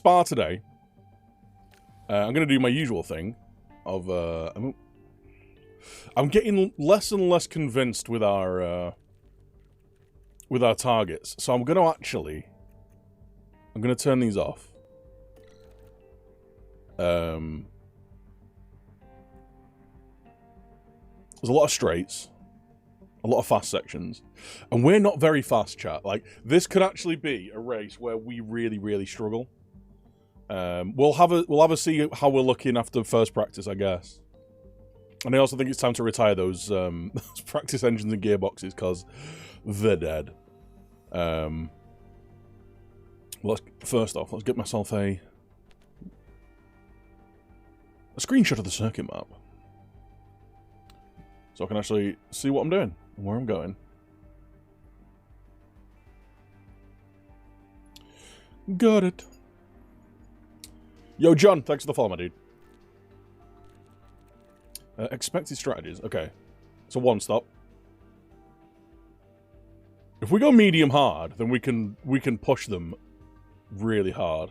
Spa today. I'm going to do my usual thing of... I'm getting less and less convinced with our targets. So I'm going to actually... I'm going to turn these off. There's a lot of straights. A lot of fast sections. And we're not very fast, chat. Like, this could actually be a race where we really, really struggle. We'll have a see how we're looking after first practice, I guess. And I also think it's time to retire those practice engines and gearboxes, because they're dead. First off, let's get myself a screenshot of the circuit map. So I can actually see what I'm doing and where I'm going. Got it. Yo, John, thanks for the follow, my dude. Expected strategies. Okay. So one stop. If we go medium hard, then we can push them really hard.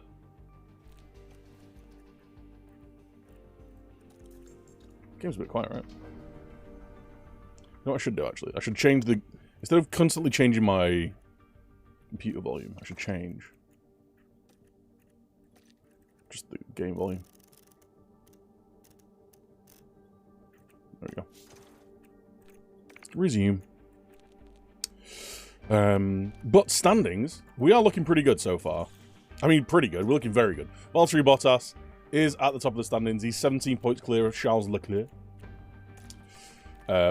Game's a bit quiet, right? You know what I should do, actually? I should change the... Instead of constantly changing my computer volume, I should change just the game volume. There we go. Let's resume. But standings, we are looking pretty good so far. I mean, pretty good. We're looking very good. Valtteri Bottas is at the top of the standings. He's 17 points clear of Charles Leclerc.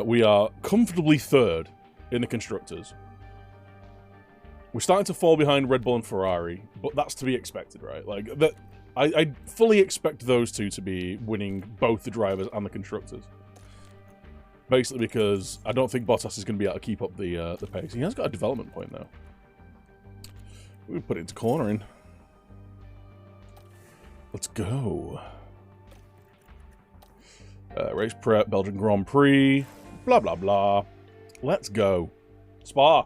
We are comfortably third in the Constructors. We're starting to fall behind Red Bull and Ferrari, but that's to be expected, right? Like, that, I fully expect those two to be winning both the drivers and the Constructors. Basically because I don't think Bottas is going to be able to keep up the pace. He has got a development point, though. We put it into cornering. Let's go. Race prep, Belgian Grand Prix, blah, blah, blah. Let's go. Spa.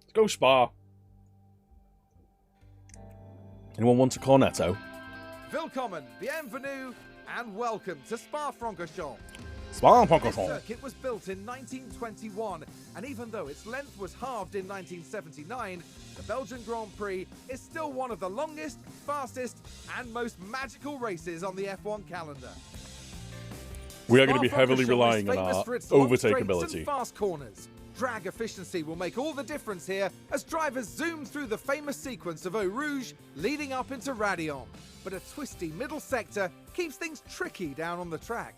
Let's go Spa. Anyone want a cornetto? Willkommen, bienvenue, and welcome to Spa-Francorchamps. Spa-Francorchamps. This circuit was built in 1921, and even though its length was halved in 1979, the Belgian Grand Prix is still one of the longest, fastest, and most magical races on the F1 calendar. We are going to be heavily relying on our overtake ability. And fast corners. Drag efficiency will make all the difference here as drivers zoom through the famous sequence of Eau Rouge leading up into Raidillon. But a twisty middle sector keeps things tricky down on the track.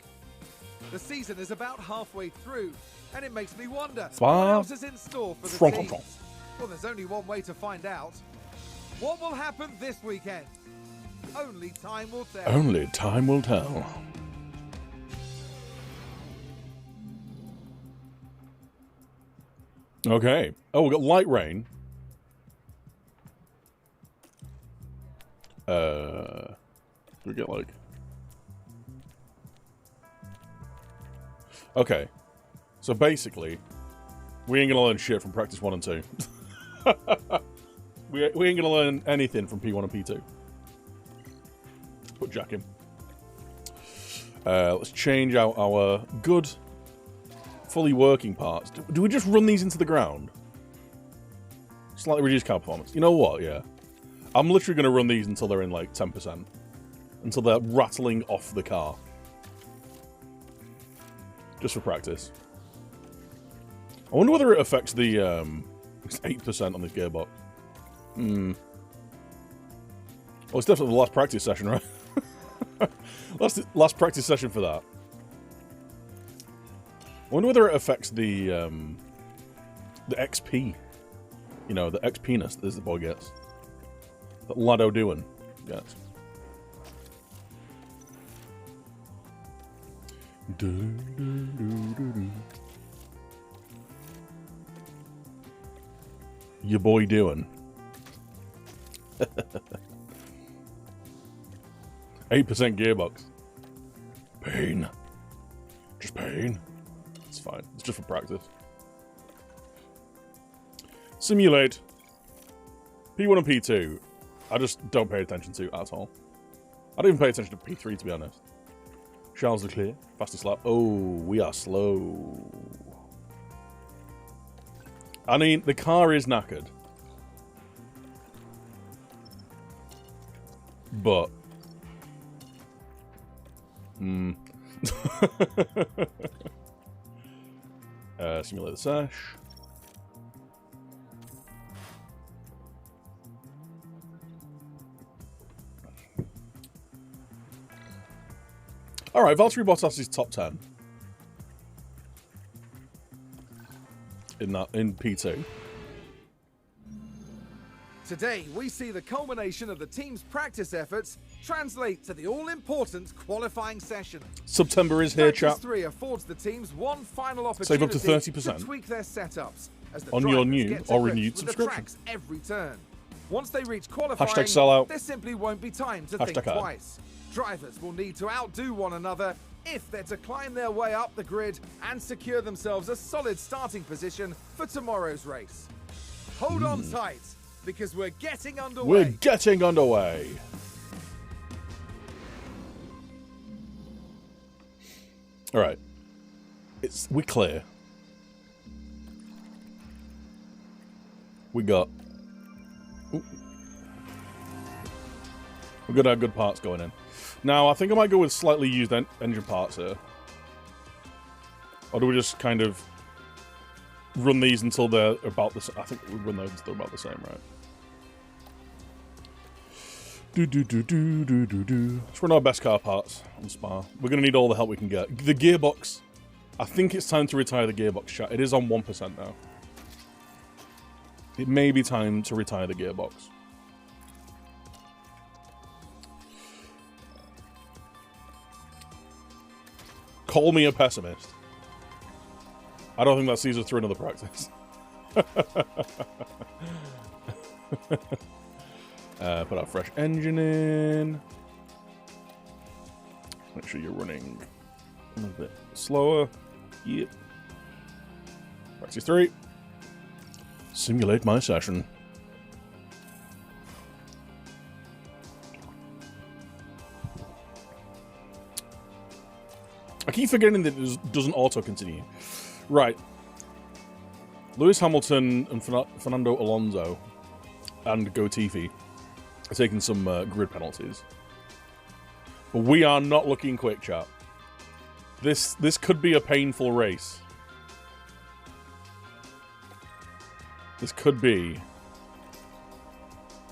The season is about halfway through, and it makes me wonder what else is in store for the teams. Well, there's only one way to find out. What will happen this weekend? Only time will tell. Only time will tell. Okay. Oh, we got light rain. Do we get like... Okay. So basically, we ain't gonna learn shit from practice 1 and 2. we ain't gonna learn anything from P1 and P2. Put Jack in. Let's change out our good, fully working parts. Do we just run these into the ground? Slightly reduced car performance. You know what? Yeah. I'm literally going to run these until they're in like 10%. Until they're rattling off the car. Just for practice. I wonder whether it affects the 8% on this gearbox. Well, it's definitely the last practice session, right? last practice session for that. I wonder whether it affects the XP. You know, the XP-ness that the boy gets. That Lado doing gets. Your boy doing. 8% gearbox. Pain. Just pain. It's fine. It's just for practice. Simulate. P1 and P2. I just don't pay attention to at all. I don't even pay attention to P3, to be honest. Charles Leclerc, fastest lap. Oh, we are slow. I mean, the car is knackered. But... simulate the sash. Alright, Valtteri Bottas is top 10. In P2. Today, we see the culmination of the team's practice efforts translate to the all-important qualifying session. September is here, chat. Practice 3 affords the teams one final Save opportunity up to 30% to tweak their setups as the on your drivers new get to or grips renewed with subscription. the tracks every turn. Once they reach qualifying, #sellout. there simply won't be time to Hashtag think ad. twice. Drivers will need to outdo one another if they're to climb their way up the grid and secure themselves a solid starting position for tomorrow's race. Hold on tight, because we're getting underway. We're getting underway. All right. We're clear. We got... Ooh. We're gonna have good parts going in. Now, I think I might go with slightly used engine parts here. Or do we just kind of run these until they're about the same? I think we run those until they're about the same, right? Let's run our best car parts on Spa. We're going to need all the help we can get. The gearbox. I think it's time to retire the gearbox, chat. It is on 1% now. It may be time to retire the gearbox. Call me a pessimist. I don't think that sees us through another practice. Put our fresh engine in. Make sure you're running a little bit slower. Yep. Practice 3. Simulate my session. I keep forgetting that it doesn't auto-continue. Right. Lewis Hamilton and Fernando Alonso and Latifi are taking some grid penalties. But we are not looking quick, chat. This could be a painful race. This could be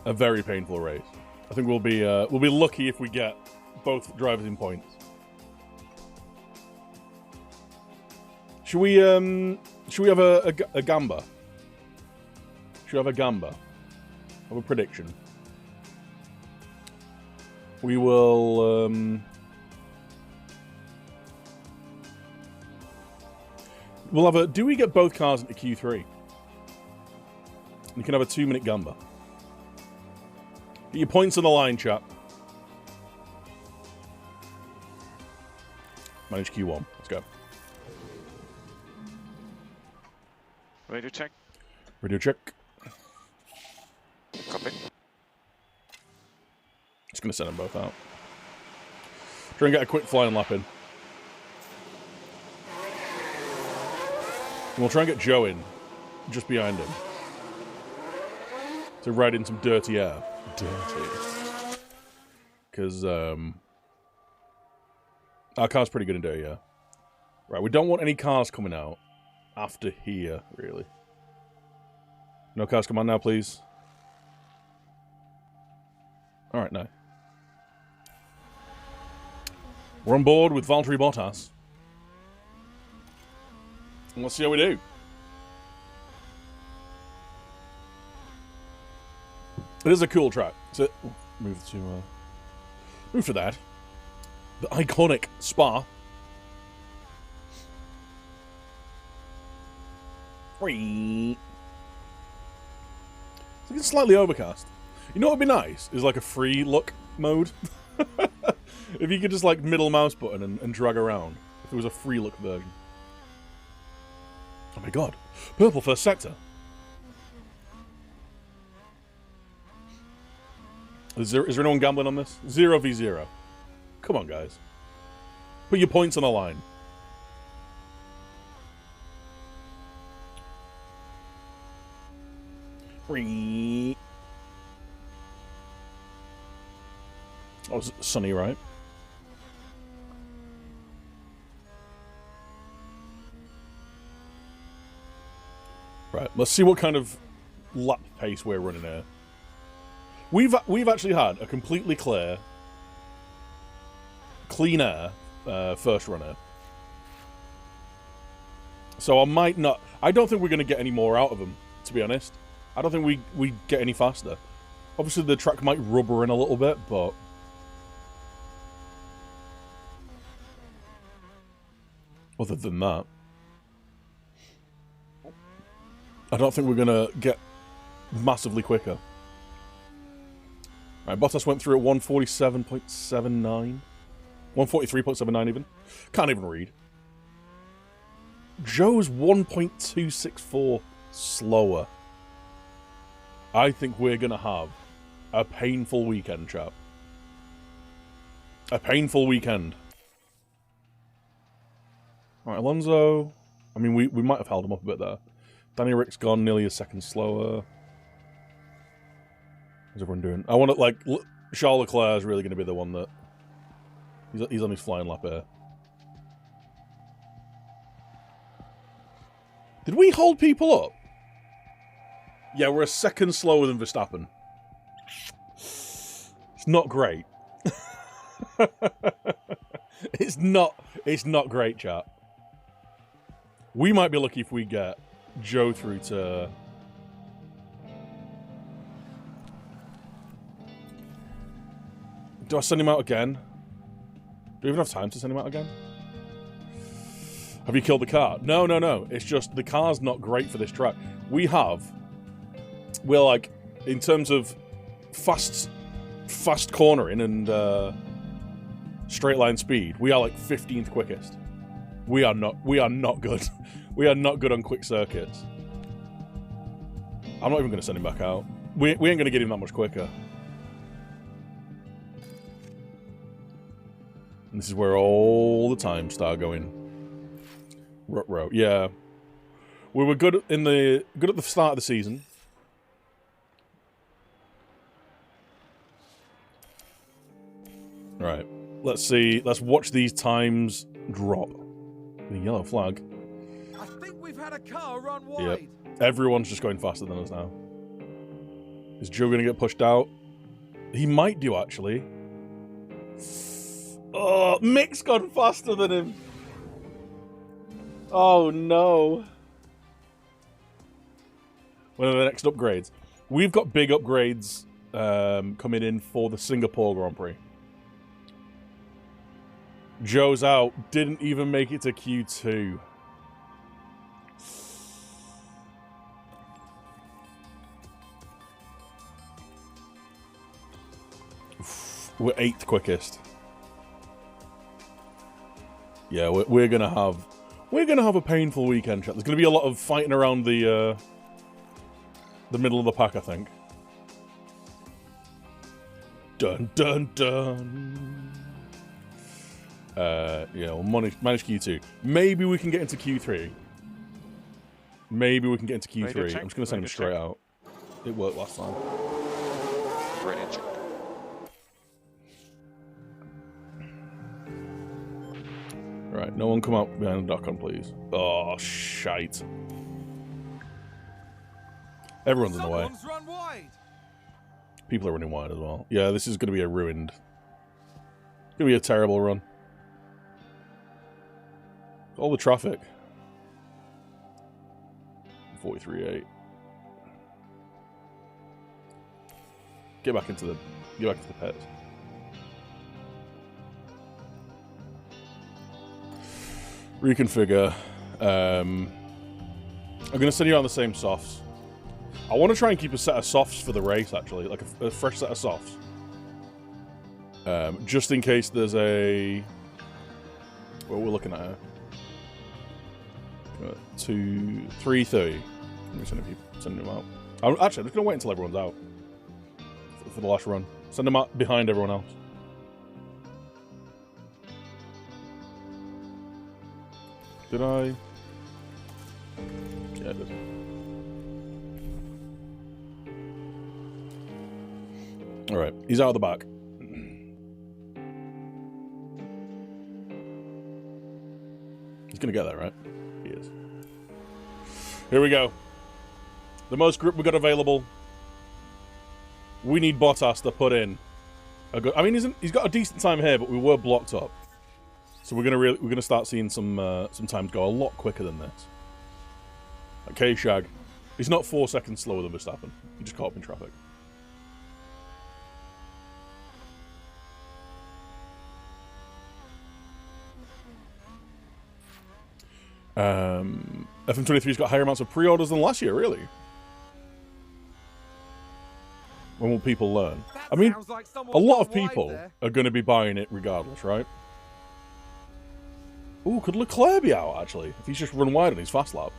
a very painful race. I think we'll be lucky if we get both drivers in points. Should we have a gamba? Should we have a gamba? Have a prediction? We will we'll have a. Do we get both cars into Q3? You can have a 2-minute gamba. Get your points on the line, chat. Manage Q1. Let's go. Radio check. Radio check. Copy. Just going to send them both out. Try and get a quick flying lap in. And we'll try and get Joe in. Just behind him. To ride in some dirty air. Dirty. Because, our car's pretty good in dirty air. Right, we don't want any cars coming out after here, really. No cars come on now, please. Alright, no. We're on board with Valtteri Bottas. And let's see how we do. It is a cool track. So, move to that. The iconic Spa. It's looking slightly overcast. You know what would be nice? Is like a free look mode. If you could just like middle mouse button and drag around. If it was a free look version. Oh my god. Purple first sector. Is there anyone gambling on this? 0v0. Come on, guys. Put your points on the line. Oh, it's sunny, right? Right, let's see what kind of lap pace we're running here. We've actually had a completely clean air first runner. So I don't think we're going to get any more out of them, to be honest. I don't think we get any faster. Obviously the track might rubber in a little bit, but other than that, I don't think we're going to get massively quicker. Right, Bottas went through at 147.79. 143.79 even. Can't even read. Joe's 1.264 slower. I think we're going to have a painful weekend, chap. A painful weekend. Alright, Alonso. I mean, we might have held him up a bit there. Danny Rick's gone nearly a second slower. How's everyone doing? I want to, like, Charles Leclerc is really going to be the one that... He's on his flying lap here. Did we hold people up? Yeah, we're a second slower than Verstappen. It's not great. It's not great, chat. We might be lucky if we get Joe through to... Do I send him out again? Do we even have time to send him out again? Have you killed the car? No, no, no. It's just the car's not great for this track. We're like, in terms of fast cornering and straight line speed, we are like 15th quickest. We are not good. We are not good on quick circuits. I'm not even going to send him back out. We ain't going to get him that much quicker. And this is where all the time start going. Ruh-roh. Yeah. We were good at the start of the season. Right. Let's see. Let's watch these times drop. The yellow flag. I think we've had a car run wide. Yep. Everyone's just going faster than us now. Is Joe going to get pushed out? He might do, actually. Oh, Mick's gone faster than him. Oh, no. One of the next upgrades. We've got big upgrades coming in for the Singapore Grand Prix. Joe's out. Didn't even make it to Q2. We're 8th quickest. Yeah, we're gonna have a painful weekend, chat. There's gonna be a lot of fighting around the middle of the pack, I think. Dun dun dun. Yeah, we'll manage Q2. Maybe we can get into Q3. Maybe we can get into Q3. I'm just gonna send him straight out. It worked last time. Ready check. Right, no one come out behind the dock-on, please. Oh, shite. Everyone's in the way. Run wide. People are running wide as well. Yeah, this is going to be a ruined... It's going to be a terrible run. All the traffic. 43.8. Get back into the pits. Reconfigure. I'm going to send you on the same softs. I want to try and keep a set of softs for the race, actually. Like a fresh set of softs. Just in case there's a... What we're looking at here. 3:30. Let me send them out. I'm just going to wait until everyone's out. For the last run. Send them out behind everyone else. Did I? Yeah, I did. Alright, he's out of the back. He's gonna get there, right? He is. Here we go. The most grip we got available. We need Bottas to put in a good. I mean, he's got a decent time here, but we were blocked up, so we're gonna start seeing some times go a lot quicker than this. Okay, Shag. He's not 4 seconds slower than Verstappen. He just caught up in traffic. FM23's got higher amounts of pre-orders than last year, really. When will people learn? I mean, like a lot of people are going to be buying it regardless, right? Ooh, could Leclerc be out, actually? If he's just run wide on his fast lap.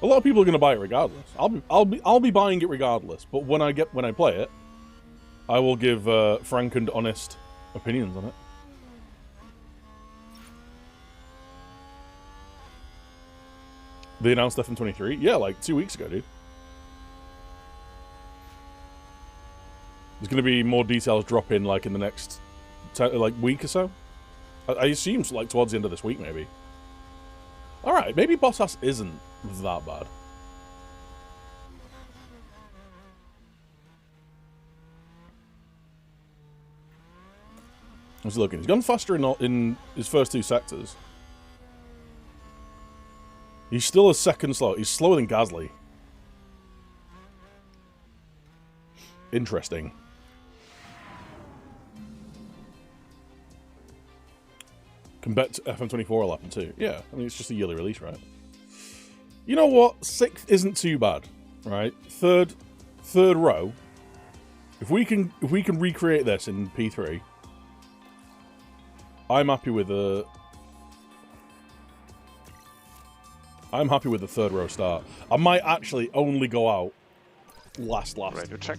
A lot of people are going to buy it regardless. I'll be buying it regardless. But when I play it, I will give frank and honest opinions on it. They announced FM23? Yeah, like 2 weeks ago, dude. There's going to be more details drop in, like, in the next, week or so. I assume, like, towards the end of this week, maybe. Alright, maybe Bottas isn't that bad. How's he looking? He's gone faster in his first 2 sectors. He's still a second slow. He's slower than Gasly. Interesting. Compared to FM24 lap 2. Yeah, I mean, it's just a yearly release, right? You know what? 6th isn't too bad, right? Third row. If we can recreate this in P3, I'm happy with the 3rd row start. I might actually only go out last. Radio check.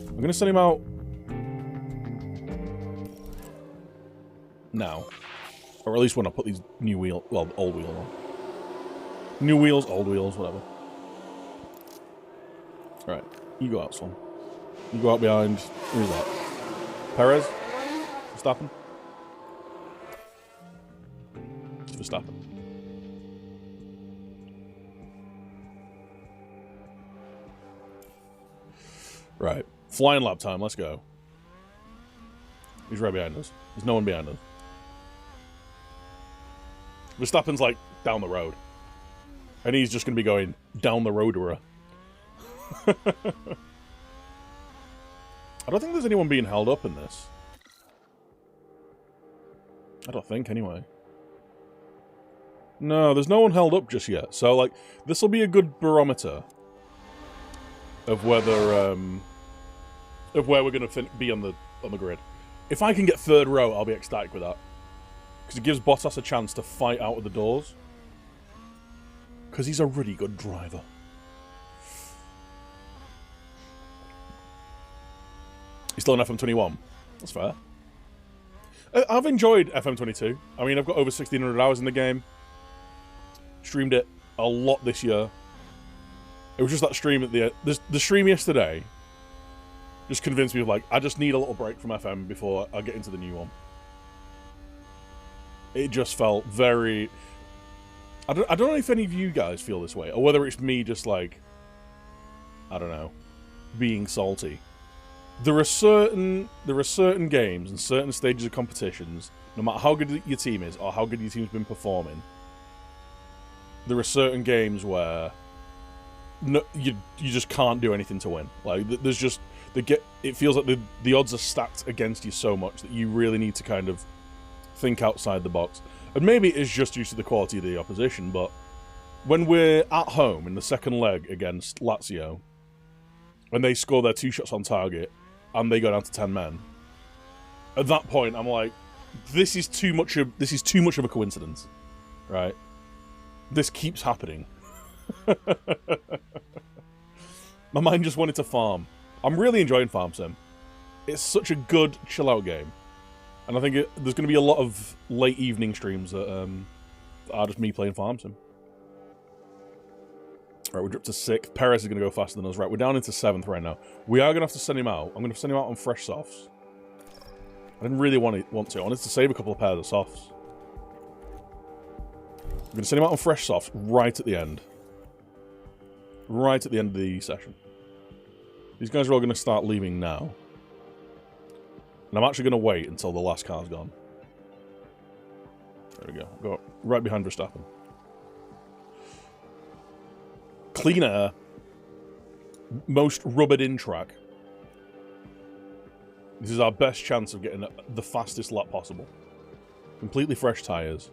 I'm gonna send him out now, or at least when I put these old wheels on. New wheels, old wheels, whatever. Right, you go out, son. You go out behind. Who's that? Perez? Verstappen? It's Verstappen. Right. Flying lap time, let's go. He's right behind us. There's no one behind us. Verstappen's like down the road. And he's just going to be going down the road to her. I don't think there's anyone being held up in this. I don't think, anyway. No, there's no one held up just yet. So, like, this will be a good barometer of whether, of where we're going to be on the grid. If I can get 3rd row, I'll be ecstatic with that. Because it gives Bottas a chance to fight out of the doors. Because he's a really good driver. He's still in FM21. That's fair. I've enjoyed FM22. I mean, I've got over 1,600 hours in the game. Streamed it a lot this year. It was just that stream at the stream yesterday just convinced me of, like, I just need a little break from FM before I get into the new one. It just felt very... I don't know if any of you guys feel this way, or whether it's me just, like, I don't know, being salty. There are certain games and certain stages of competitions, no matter how good your team is or how good your team's been performing, there are certain games where you just can't do anything to win. Like, there's just it feels like the odds are stacked against you so much that you really need to kind of think outside the box. And maybe it is just due to the quality of the opposition, but when we're at home in the second leg against Lazio, when they score their 2 shots on target and they go down to 10 men, at that point I'm like, this is too much of a coincidence, right? This keeps happening. My mind just wanted to farm. I'm really enjoying Farm Sim. It's such a good chill-out game. And I think there's going to be a lot of late evening streams that are just me playing Farm Sim. Right, we're up to 6th. Perez is going to go faster than us. Right, we're down into 7th right now. We are going to have to send him out. I'm going to send him out on fresh softs. I didn't really want to. I wanted to save a couple of pairs of softs. I'm going to send him out on fresh softs right at the end. Right at the end of the session. These guys are all going to start leaving now. And I'm actually going to wait until the last car's gone. There we go. Go right behind Verstappen. Clean air. Most rubbered in track. This is our best chance of getting the fastest lap possible. Completely fresh tyres.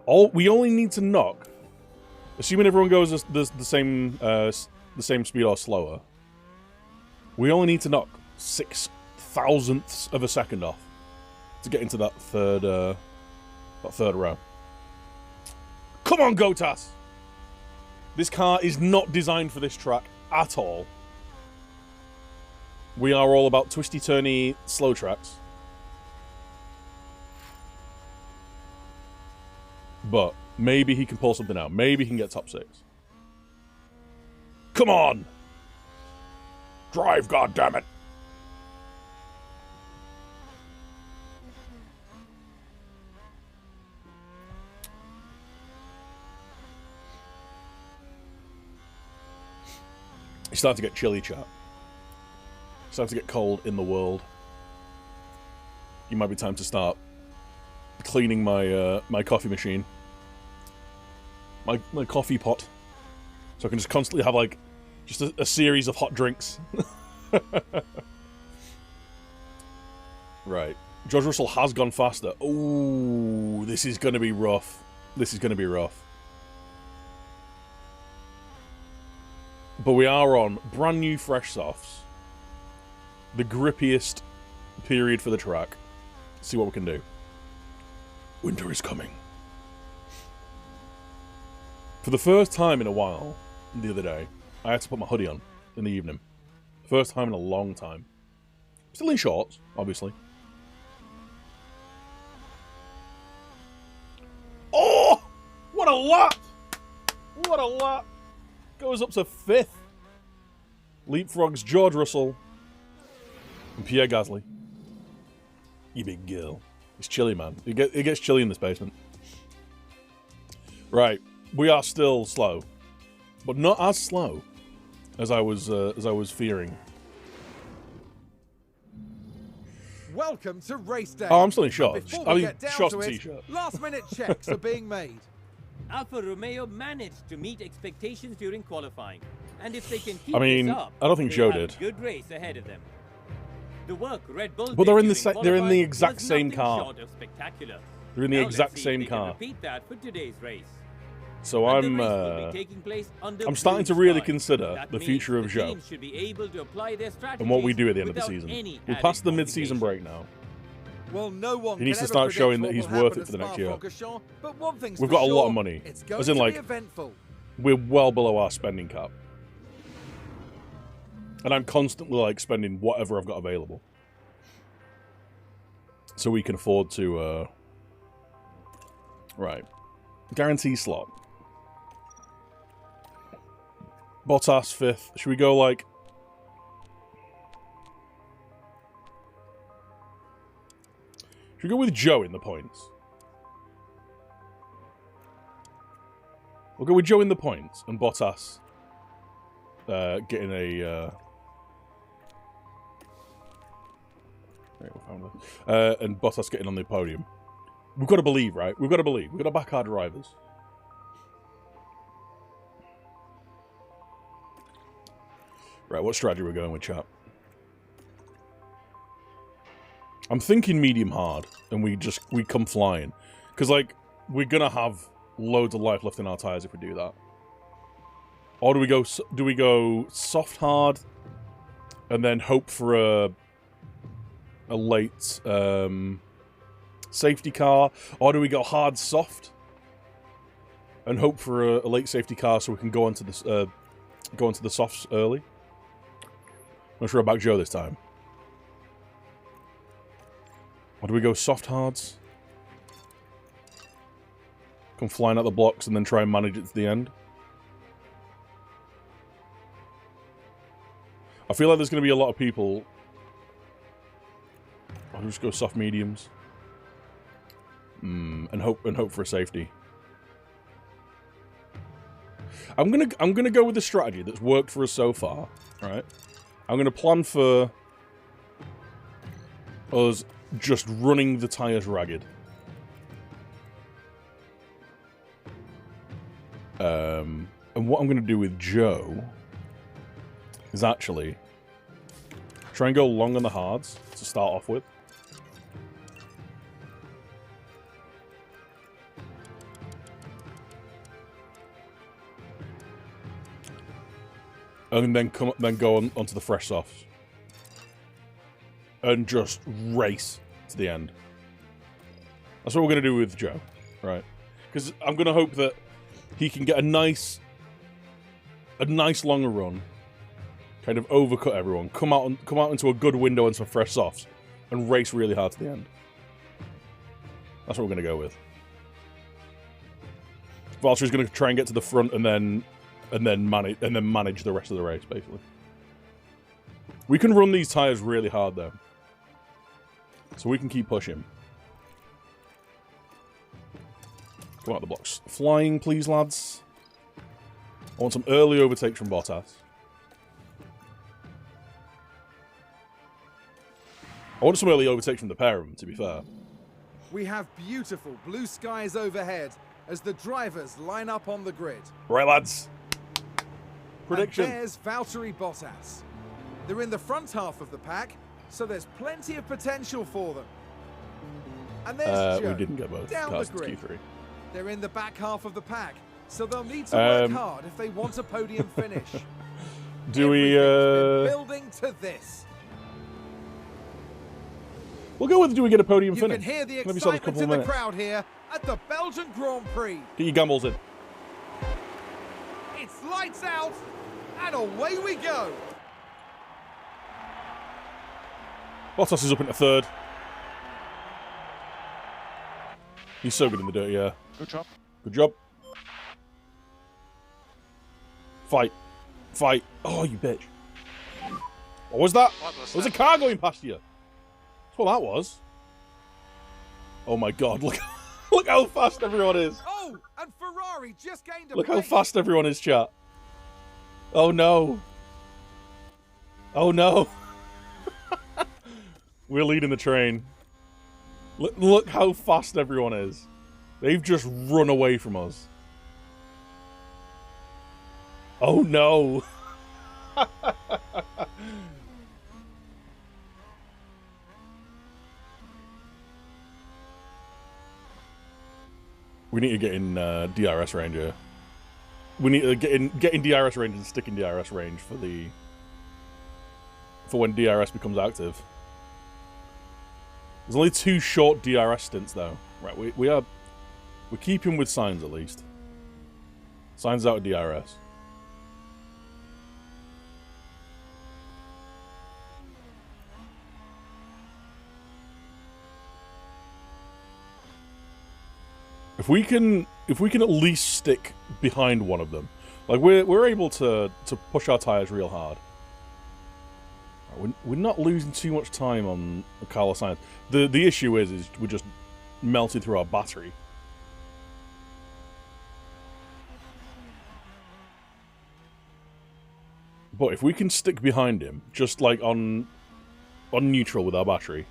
We only need to knock, assuming everyone goes the same speed or slower. We only need to knock 0.006 of a second off to get into that third row. Come on, Gotas! This car is not designed for this track at all. We are all about twisty-turny, slow tracks. But maybe he can pull something out. Maybe he can get top 6. Come on! Drive, goddammit! It's starting to get chilly, chat. It's starting to get cold in the world. It might be time to start cleaning my my coffee machine. My coffee pot. So I can just constantly have, like, just a series of hot drinks. Right. George Russell has gone faster. Oh, this is going to be rough. This is going to be rough. But we are on brand new fresh softs. The grippiest period for the track. Let's see what we can do. Winter is coming. For the first time in a while, the other day, I had to put my hoodie on in the evening. First time in a long time. Still in shorts, obviously. Oh! What a lap! What a lap! Goes up to 5th. Leapfrogs George Russell and Pierre Gasly. You big girl. It's chilly, man. It gets chilly in this basement. Right. We are still slow. But not as slow as I was fearing. Welcome to race day. Oh, I'm still in shorts. Before I we mean, get down shorts to and it, t-shirt. last-minute checks are being made. Alfa Romeo managed to meet expectations during qualifying, and if they can keep I mean, this up, I don't think they Joe have did. a good race ahead of them. The work Red Bull But they're did in the during they're in the qualifying exact was same nothing car. short of spectacular. They're in the Now let's exact see if same they can car. repeat that for today's race. So And the race will be taking place under I'm starting to blue really skies. consider That the means future of the Joe teams should be able to apply their and what we strategies do at the end of the without season. any We're added past the mid-season break complication. now. Well, no one He needs can to ever start showing predict that he's what will worth happen it for the at next year. Spa-Francorchamps, but one thing's We've for got a lot sure, of money. It's going As in, to like, be eventful. We're well below our spending cap. And I'm constantly, like, spending whatever I've got available. So we can afford to, Right. Guarantee slot. Bottas 5th. Should we go, like... Should we go with Joe in the points? We'll go with Joe in the points and Bottas getting a... Right, we found it. And Bottas getting on the podium. We've got to believe, right? We've got to believe. We've got to back our drivers. Right, what strategy are we going with, chat? I'm thinking medium hard, and we come flying. Because, like, we're going to have loads of life left in our tyres if we do that. Or do we go soft hard, and then hope for a late safety car? Or do we go hard soft, and hope for a late safety car so we can go onto the softs early. Not sure about Joe this time. Or do we go soft hards? Come flying out the blocks and then try and manage it to the end. I feel like there's going to be a lot of people. I'll just go soft mediums. And hope for a safety. I'm gonna go with the strategy that's worked for us so far. Right? I'm gonna plan for us just running the tires ragged. And what I'm gonna do with Joe is actually try and go long on the hards to start off with. And then go onto the fresh softs. And just race to the end. That's what we're going to do with Joe. Right? Because I'm going to hope that he can get a nice longer run. Kind of overcut everyone. Come out into a good window and some fresh softs. And race really hard to the end. That's what we're going to go with. Valtteri's going to try and get to the front and then manage the rest of the race, basically. We can run these tires really hard, though. So we can keep pushing. Come out the blocks. Flying, please, lads. I want some early overtakes from Bottas. I want some early overtakes from the pair of them, to be fair. We have beautiful blue skies overhead as the drivers line up on the grid. Right, lads. Prediction. And there's Valtteri Bottas. They're in the front half of the pack, so there's plenty of potential for them. And there's Joe, we didn't get both down cars the grid. Q3. They're in the back half of the pack, so they'll need to work hard if they want a podium finish. Do we? Been building to this. We'll go with do we get a podium You finish? can hear the Maybe sort of excitement in the crowd here at the Belgian Grand Prix. Get your gambles in. It's lights out, and away we go. Bottas is up into third. He's so good in the dirt, yeah. Good job. Good job. Fight. Fight. Oh, you bitch. What was that? There was a car going past you. That's what that was. Oh my god, look look how fast everyone is. Oh, and Ferrari just gained a Look how place. fast everyone is, chat. Oh no. Oh no. We're leading the train. Look how fast everyone is. They've just run away from us. Oh no. We need to get in DRS range here. We need to get in DRS range and stick in DRS range for when DRS becomes active. There's only 2 short DRS stints though. Right, we're keeping with Sainz at least. Sainz out of DRS. If we can at least stick behind one of them, like we're able to push our tires real hard. We're not losing too much time on Carlos Sainz. The issue is we're just melted through our battery. But if we can stick behind him, just like on neutral with our battery,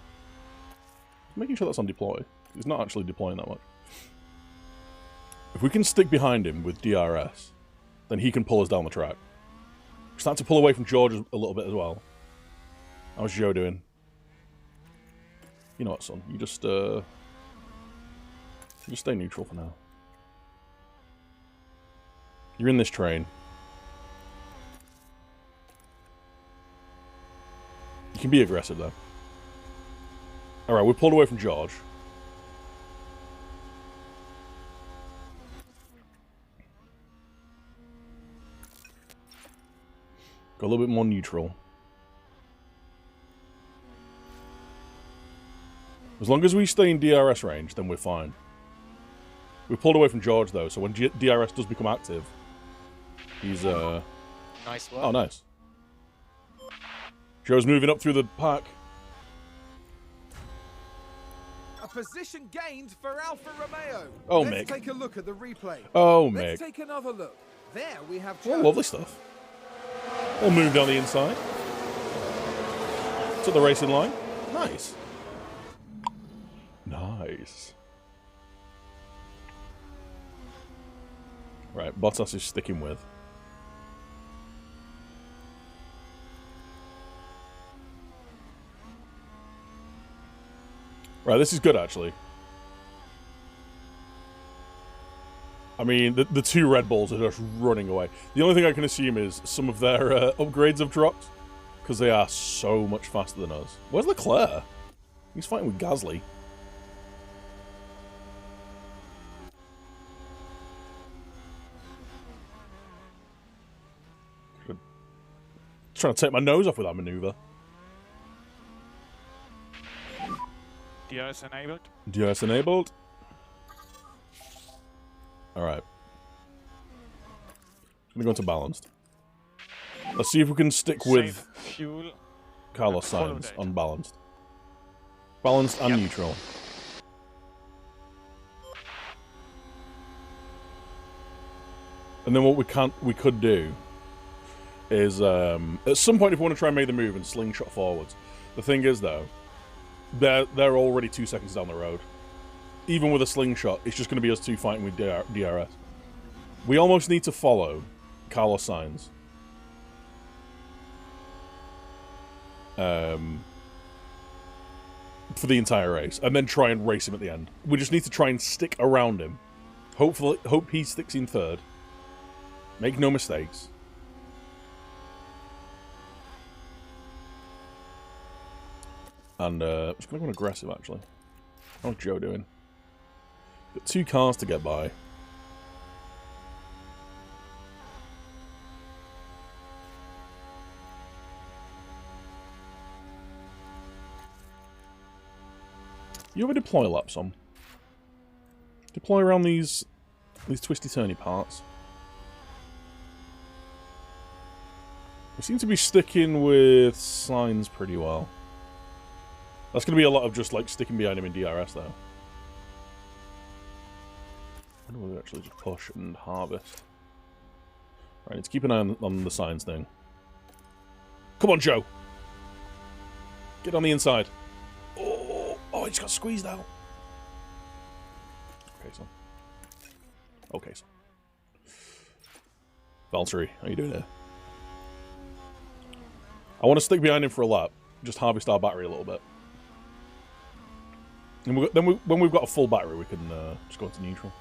making sure that's on deploy. He's not actually deploying that much. If we can stick behind him with DRS, then he can pull us down the track. We're starting to pull away from George a little bit as well. How's Joe doing? You know what, son? You just stay neutral for now. You're in this train. You can be aggressive though. Alright, we pulled away from George. Go a little bit more neutral. As long as we stay in DRS range, then we're fine. We pulled away from George, though, so when DRS does become active, he's, Nice work. Oh, nice. Joe's moving up through the pack. A position gained for Alfa Romeo. Oh, Let's Mick. take a look at the replay. Oh, Let's Mick. take another look. There we have Oh, Joe. lovely stuff. We'll move down the inside. To the racing line. Nice. Nice. Right, Bottas is sticking with. Right, this is good, actually. I mean, the two Red Bulls are just running away. The only thing I can assume is some of their upgrades have dropped, because they are so much faster than us. Where's Leclerc? He's fighting with Gasly. Trying to take my nose off with that maneuver. DRS enabled. DRS enabled. Alright. I'm gonna go into balanced. Let's see if we can stick with Save fuel. Carlos follow Sainz data. on balanced. Balanced and Yep. neutral. And then what we could do is at some point if we want to try and make the move and slingshot forwards. The thing is though, they're already 2 seconds down the road. Even with a slingshot, it's just going to be us two fighting with DRS. We almost need to follow Carlos Sainz. For the entire race, and then try and race him at the end. We just need to try and stick around him. Hope he sticks in third. Make no mistakes. And I'm just going to go aggressive, actually. How's Joe doing? Got 2 cars to get by. You ever deploy laps on? Deploy around these twisty-turny parts. We seem to be sticking with signs pretty well. That's going to be a lot of just, like, sticking behind him in DRS, though. I wonder whether we actually just push and harvest. Right, let's keep an eye on the signs thing. Come on, Joe! Get on the inside. Oh, he just got squeezed out. Okay, son. Okay, son. Valtteri, how you doing here? I want to stick behind him for a lap. Just harvest our battery a little bit. And when we've got a full battery, we can just go into neutral.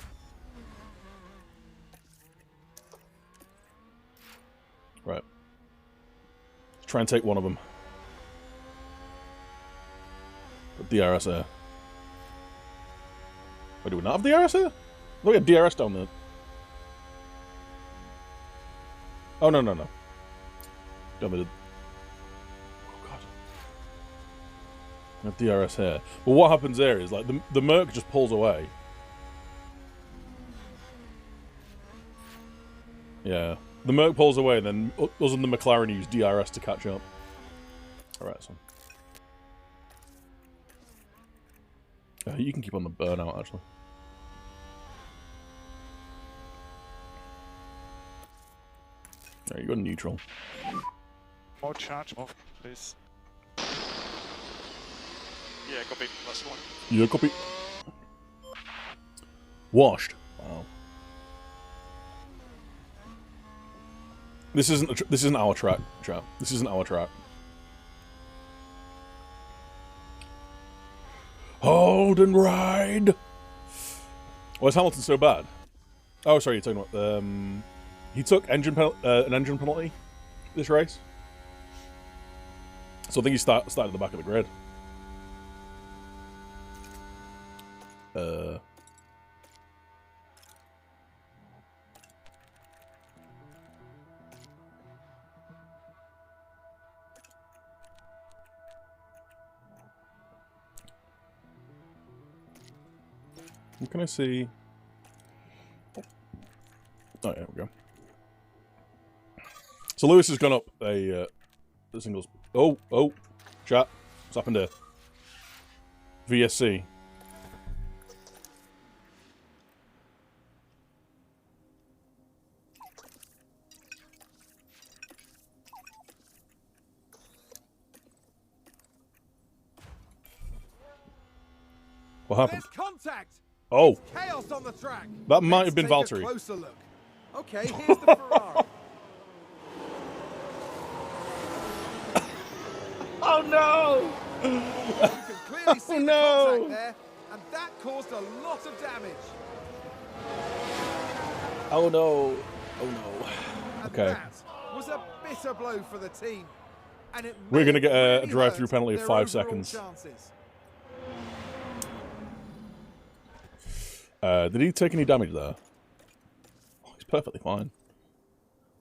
Right. Let's try and take one of them. Put DRS here. Wait, do we not have DRS here? Oh, we had DRS down there. Oh, no. Down there. Have DRS here. But what happens there is, like, the Merc just pulls away. Yeah. The Merc pulls away, and then us and the McLaren use DRS to catch up. Alright, so. You can keep on the burnout, actually. There, you go neutral. More charge off, please. Yeah, copy. Last one. Yeah, copy. Washed. Wow. This isn't our track, chap. This isn't our track. Hold and ride. Why is Hamilton so bad? Oh, sorry, you're talking about he took an engine penalty this race. So I think he started at the back of the grid. What can I see? Oh, yeah, we go. So Lewis has gone up a singles. Oh, chat. What's happened here? VSC. What happened? There's contact. Oh, It's chaos on the track. that might have been Let's take Valtteri. a closer look. Okay, here's the Ferrari. Oh no! You can clearly see the contact there, and that caused a lot of damage. Oh no! Oh no! And Okay. that was a bitter blow for the team. And it We're gonna may get a really drive-through hurt penalty of their 5 overall seconds. chances. Did he take any damage there? Oh, he's perfectly fine.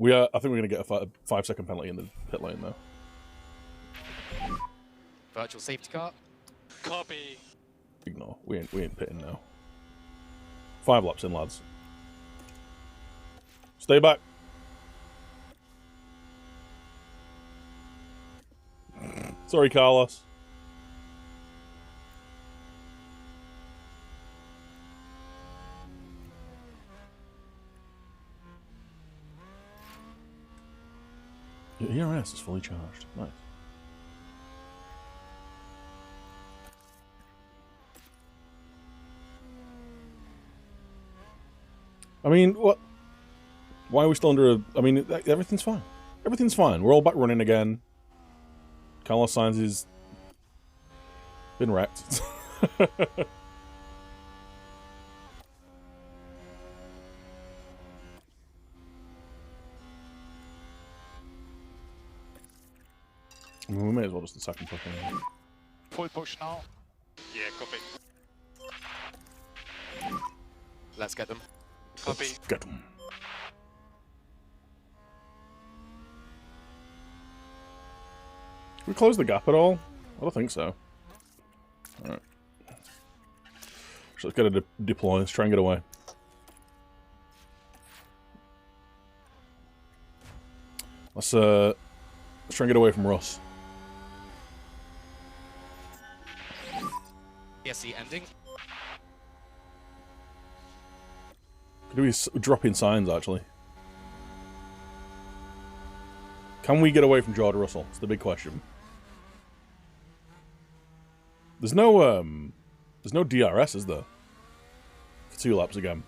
I think we're gonna get a 5-second penalty in the pit lane though. Virtual safety car. Copy. Ignore. We ain't pitting now. 5 laps in, lads. Stay back. Sorry, Carlos. Your ERS is fully charged. Nice. I mean, what? Why are we still under a... I mean, everything's fine. Everything's fine. We're all back running again. Carlos Sainz has been wrecked. I mean, we may as well just attack him properly. Full push now. Yeah, copy. Let's get them. Copy. Get him. We close the gap at all? I don't think so. Alright. So let's get a deploy. Let's try and get away. Let's try and get away from Russ. ESC ending. Could we drop in signs, actually? Can we get away from George Russell? It's the big question. There's no DRS, is there? For 2 laps again.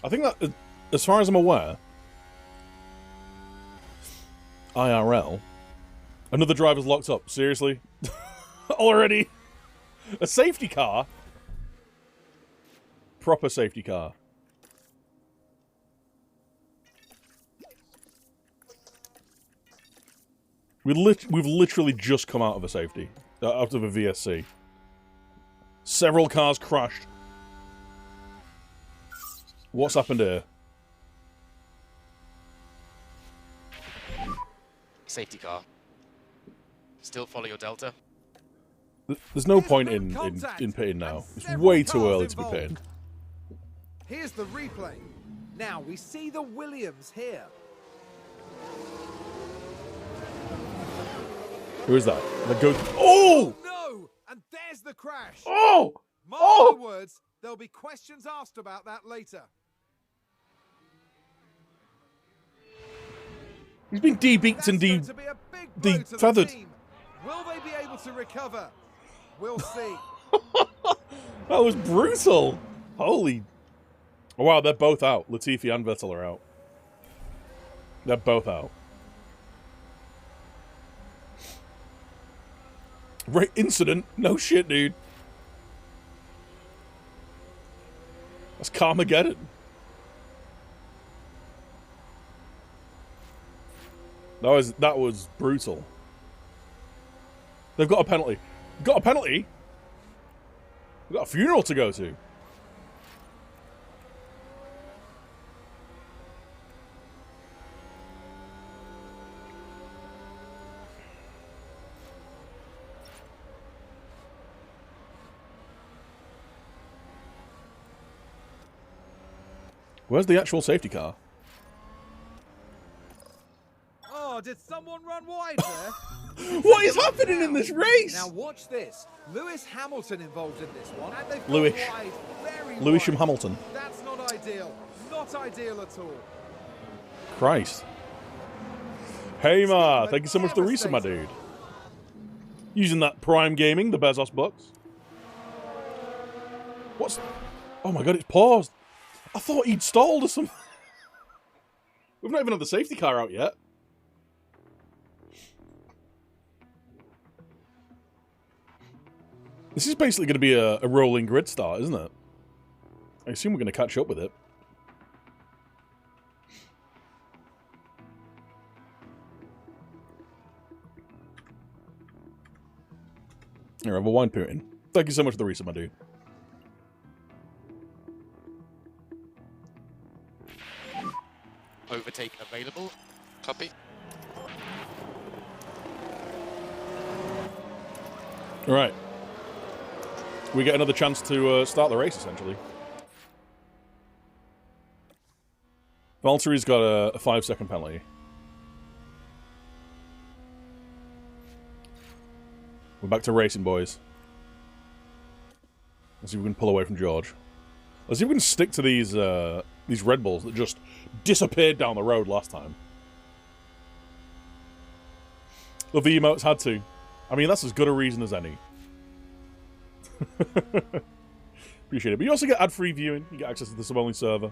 I think that, as far as I'm aware, IRL, another driver's locked up. Seriously? Already? A safety car? Proper safety car. We've literally just come out of a safety. Out of a VSC. Several cars crashed. What's happened here? Safety car. Still follow your delta. There's no point in pitting now. It's way too early to be pitting. Here's the replay. Now we see the Williams here. Who is that? That goes. Oh! No! And there's the crash. Oh! Mark Oh! my words, there'll be questions asked about that later. He's been debeaked That's and going to be a big blow to the de-feathered. team. Will they be able to recover? We'll see. That was brutal. Holy. Oh, wow, they're both out. Latifi and Vettel are out. They're both out. Right, incident? No shit, dude. That's Carmageddon. That was brutal. They've got a penalty. Got a penalty? We've got a funeral to go to. Where's the actual safety car? Oh, did someone run wide there? What is happening in this race? Now watch this. Lewis Hamilton involved in this one, and they've Lewis. gone wide, very Lewisham wide. Hamilton. That's not ideal. Not ideal at all. Christ. Hey, Ma. Thank you so much for the reset, my dude. Using that Prime Gaming, the Bezos bucks. What's... Oh my god, it's paused. I thought he'd stalled or something. We've not even had the safety car out yet. This is basically going to be a rolling grid start, isn't it? I assume we're going to catch up with it. Here, have a wine Putin. Thank you so much for the reset, my dude. Overtake available. Copy. All right. We get another chance to start the race, essentially. Valtteri's got a 5-second penalty. We're back to racing, boys. Let's see if we can pull away from George. Let's see if we can stick to these Red Bulls that just disappeared down the road last time. Love the emotes, had to. I mean, that's as good a reason as any. Appreciate it. But you also get ad-free viewing. You get access to the sub-only server.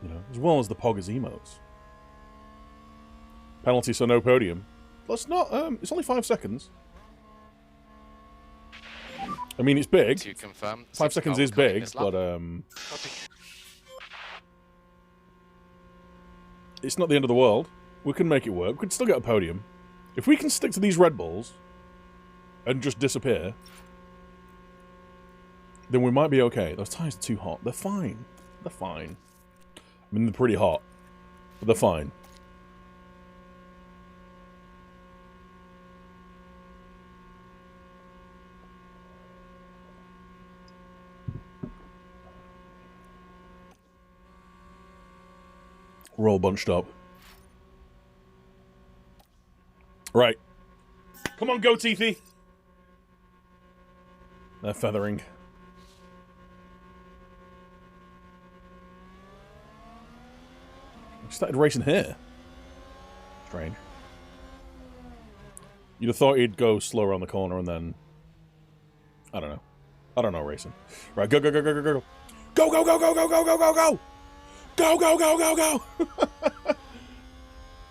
You know, as well as the Poggers emotes. Penalty, so no podium. Let's not, it's only 5 seconds. I mean, it's big. To confirm. 5 seconds is big, but, Copy. it's not the end of the world. We can make it work. We can still get a podium. If we can stick to these Red Bulls and just disappear, then we might be okay. Those tyres are too hot. They're fine. They're fine. I mean, they're pretty hot, but they're fine. We're all bunched up. Right. Come on, go, Teethy. They're feathering. We started racing here. Strange. You'd have thought he'd go slower on the corner and then... I don't know. I don't know racing. Right, go, go, go, go, go, go. Go, go, go, go, go, go, go, go, go! Go, go, go, go, go!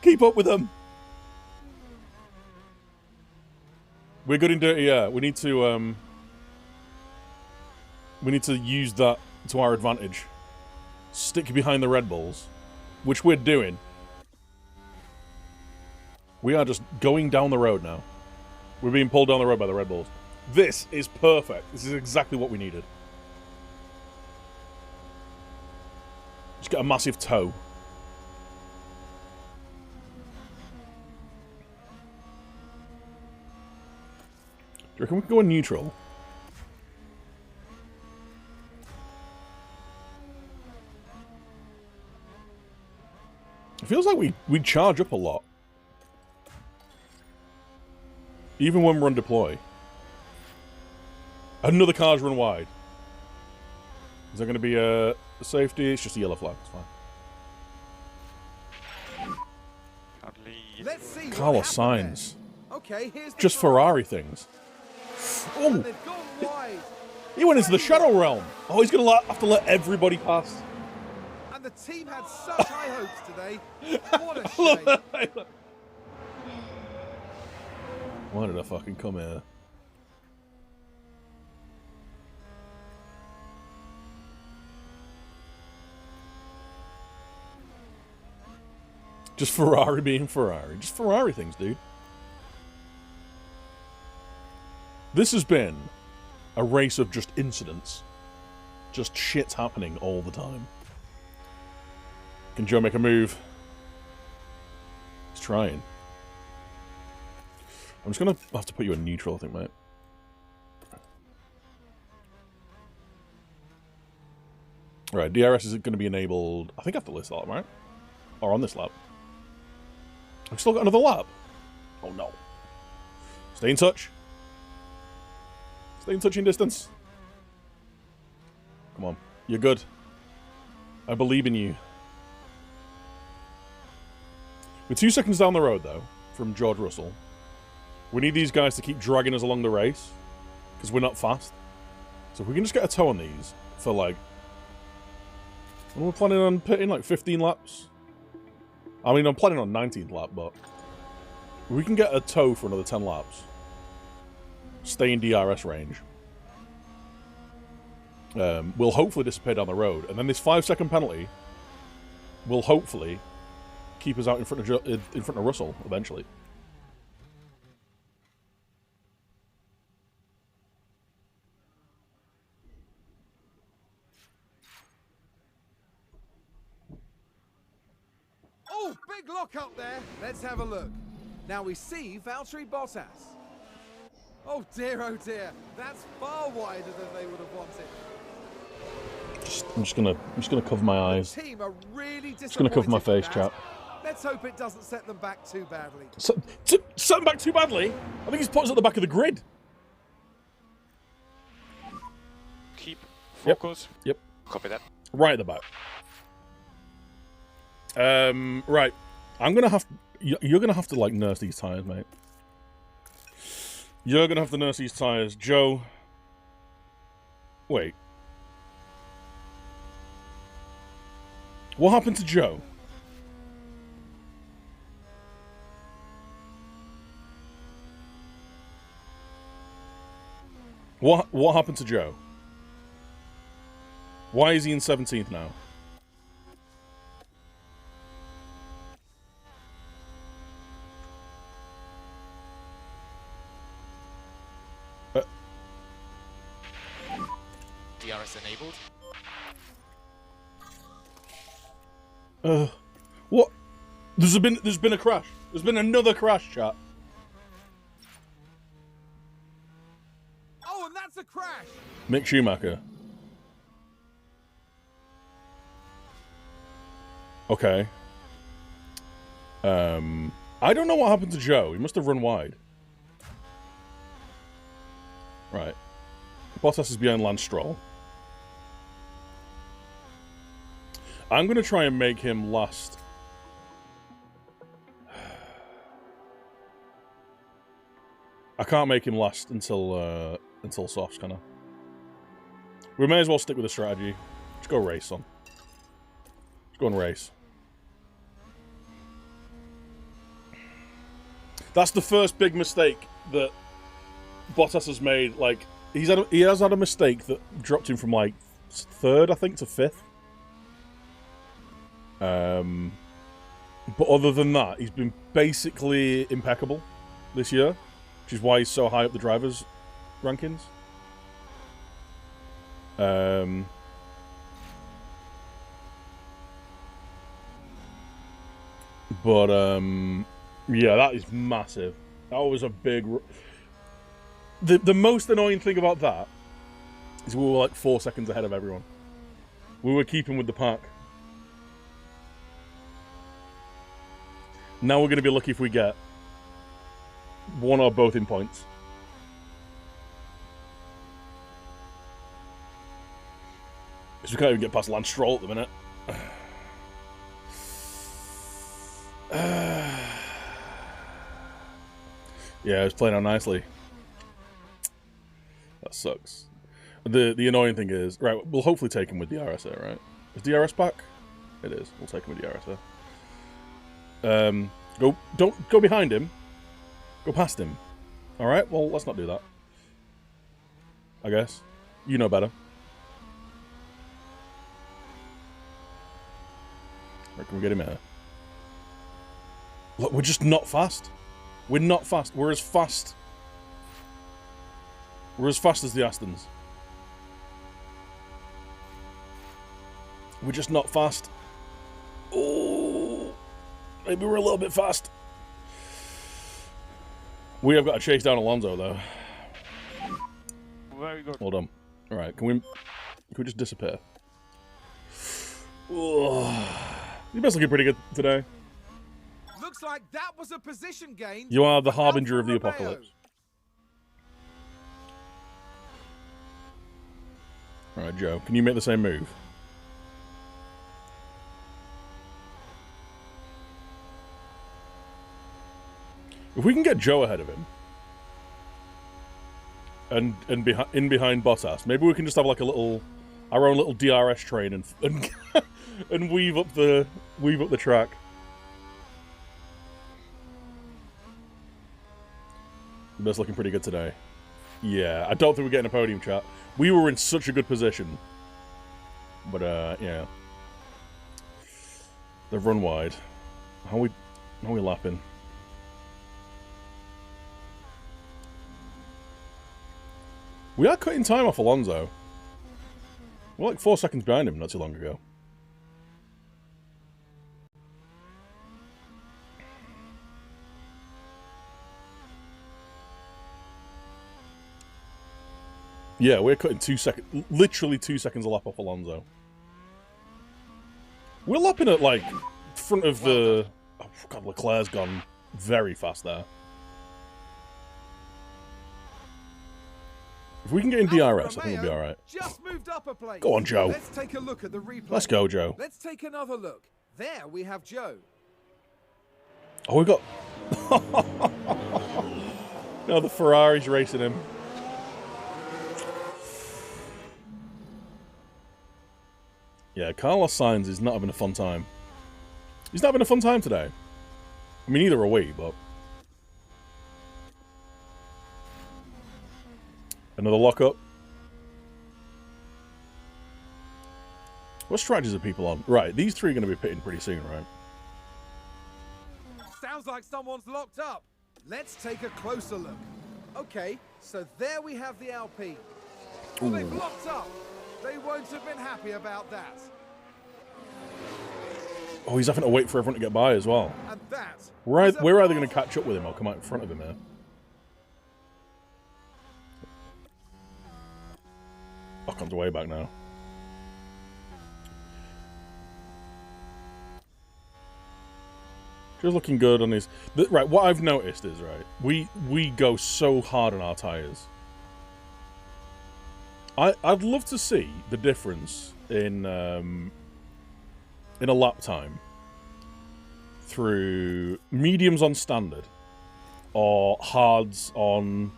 Keep up with them. We're good in dirty air. We need to use that to our advantage. Stick behind the Red Bulls, which we're doing. We are just going down the road now. We're being pulled down the road by the Red Bulls. This is perfect. This is exactly what we needed. Just get a massive toe. Do you reckon we can go in neutral? It feels like we charge up a lot. Even when we're on deploy. Another car's run wide. Is there going to be a safety? It's just a yellow flag. It's fine. Let's see what Carlos happened Sainz. there. Okay, here's the Just drive. Ferrari things. And Oh! they've gone wide. He went into the Shadow Realm. Oh, he's going to have to let everybody pass. And the team had such high hopes today. What a shame. Why did I fucking come here? Just Ferrari being Ferrari. Just Ferrari things, dude. This has been a race of just incidents. Just shit's happening all the time. Can Joe make a move? He's trying. I'm just going to have to put you in neutral, I think, mate. Right, DRS is going to be enabled, I think after this lap, right? Or on this lap. I've still got another lap. Oh no. Stay in touch. Stay in touching distance. Come on. You're good. I believe in you. We're 2 seconds down the road, though, from George Russell. We need these guys to keep dragging us along the race, because we're not fast. So if we can just get a toe on these for, like... We're planning on pitting, like, 15 laps. I mean, I'm planning on 19th lap, but... If we can get a toe for another 10 laps, stay in DRS range, will hopefully disappear down the road. And then this 5-second penalty will hopefully keep us out in front of Russell eventually. Oh, big lock up there. Let's have a look. Now we see Valtteri Bottas. Oh dear, that's far wider than they would have wanted. I'm just gonna cover my eyes. The team are really just gonna cover my face, chap. Let's hope it doesn't set them back too badly. Set them back too badly? I think he's put us at the back of the grid. Keep focus. Yep. Copy that. Right at the back. Right. I'm gonna have. You're gonna have to like nurse these tires, mate. You're gonna have to nurse these tires, Joe. Wait. What happened to Joe? What happened to Joe? Why is he in 17th now? DRS enabled. What? There's been a crash. There's been another crash, chat. Oh, and that's a crash. Mick Schumacher. Okay. I don't know what happened to Joe. He must have run wide. Right. Bottas is behind Lance Stroll. I'm going to try and make him last. I can't make him last until softs, can I? We may as well stick with the strategy. Let's go race on. Let's go and race. That's the first big mistake that Bottas has made. Like, he has had a mistake that dropped him from like 3rd, I think, to 5th. But other than that, he's been basically impeccable this year, which is why he's so high up the drivers' rankings. Yeah, that is massive. That was a big... The most annoying thing about that is we were like 4 seconds ahead of everyone. We were keeping with the pack. Now we're going to be lucky if we get one or both in points. Because we can't even get past Lance Stroll at the minute. Yeah, it's playing out nicely. That sucks. The annoying thing is, right, we'll hopefully take him with DRS there, right? Is DRS back? It is. We'll take him with DRS there. Don't go behind him. Go past him. Alright, well, let's not do that. I guess. You know better. Right, can we get him here? Look, we're just not fast. We're not fast. We're as fast. We're as fast as the Astons. We're just not fast. Oh, maybe we're a little bit fast. We have got to chase down Alonso, though. Very good. Hold on. All right, can we just disappear? You're best looking pretty good today. Looks like that was a position gain. You are the for harbinger Alfa of the Romeo. apocalypse. Alright, Joe, can you make the same move? If we can get Joe ahead of him, and in behind Bottas, maybe we can just have like our own little DRS train and and weave up the track. That's looking pretty good today. Yeah, I don't think we're getting a podium, chat. We were in such a good position, but yeah, they've run wide. How are we lapping? We are cutting time off Alonso. We're like 4 seconds behind him not too long ago. Yeah, we're cutting 2 seconds, literally 2 seconds a lap off Alonso. We're lapping at like front of the. Oh God, Leclerc's gone very fast there. If we can get in DRS, I think we'll be alright. Just moved up a place. Go on, Joe. Let's take a look at the replay. Let's go, Joe. Let's take another look. There we have Joe. Oh, we got. No, the Ferrari's racing him. Yeah, Carlos Sainz is not having a fun time. He's not having a fun time today. I mean, neither are we, but... Another lockup. What strategies are people on? Right, these three are going to be pitting pretty soon, right? Sounds like someone's locked up. Let's take a closer look. Okay, so there we have the Alpine. Well, they've locked up. They won't have been happy about that. Oh, he's having to wait for everyone to get by as well. And that We're was a either going to powerful- catch up with him or come out in front of him here. Ocon's way back now. Just looking good on his... Right, what I've noticed is, right, we go so hard on our tyres. I'd love to see the difference in a lap time through mediums on standard or hards on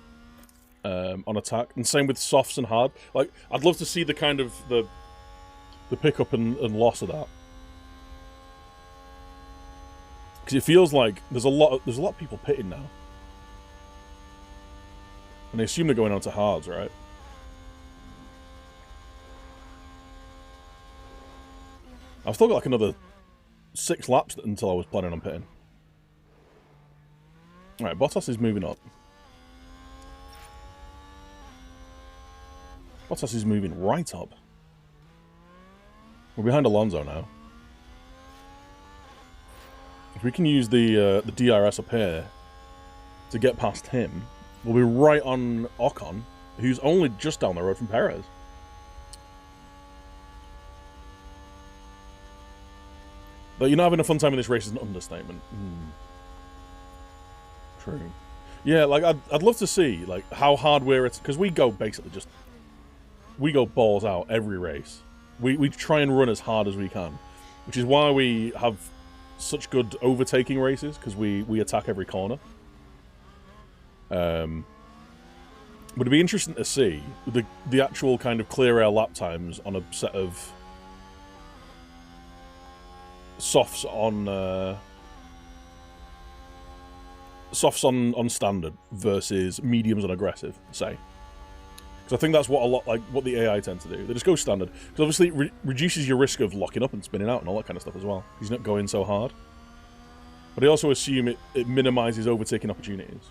attack, and same with softs and hard. Like, I'd love to see the kind of the pickup and loss of that, because it feels like there's a lot of people pitting now, and they assume they're going on to hards, right? I've still got like another 6 laps until I was planning on pitting. Alright, Bottas is moving up. Bottas is moving right up. We're behind Alonso now. If we can use the DRS up here to get past him, we'll be right on Ocon, who's only just down the road from Perez. But you're not having a fun time in this race is an understatement. True. Yeah, like, I'd love to see, like, how hard we're at... Because we go basically just... We go balls out every race. We try and run as hard as we can. Which is why we have such good overtaking races, because we attack every corner. But it'd be interesting to see the actual kind of clear air lap times on a set of... softs on standard versus mediums on aggressive, say, because I think that's what the AI tend to do. They just go standard because obviously it reduces your risk of locking up and spinning out and all that kind of stuff as well. He's not going so hard, but I also assume it minimizes overtaking opportunities.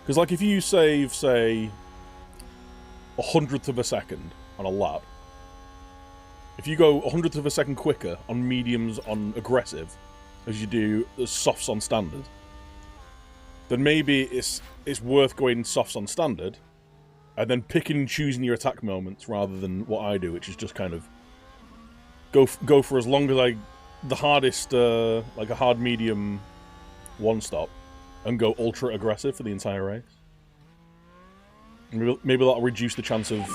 Because, like, if you save, say, 100th of a second on a lap, if you go 100th of a second quicker on mediums on aggressive as you do the softs on standard, then maybe it's worth going softs on standard, and then picking and choosing your attack moments rather than what I do, which is just kind of go for as long as the hardest, like a hard medium one stop, and go ultra aggressive for the entire race. Maybe that'll reduce the chance of.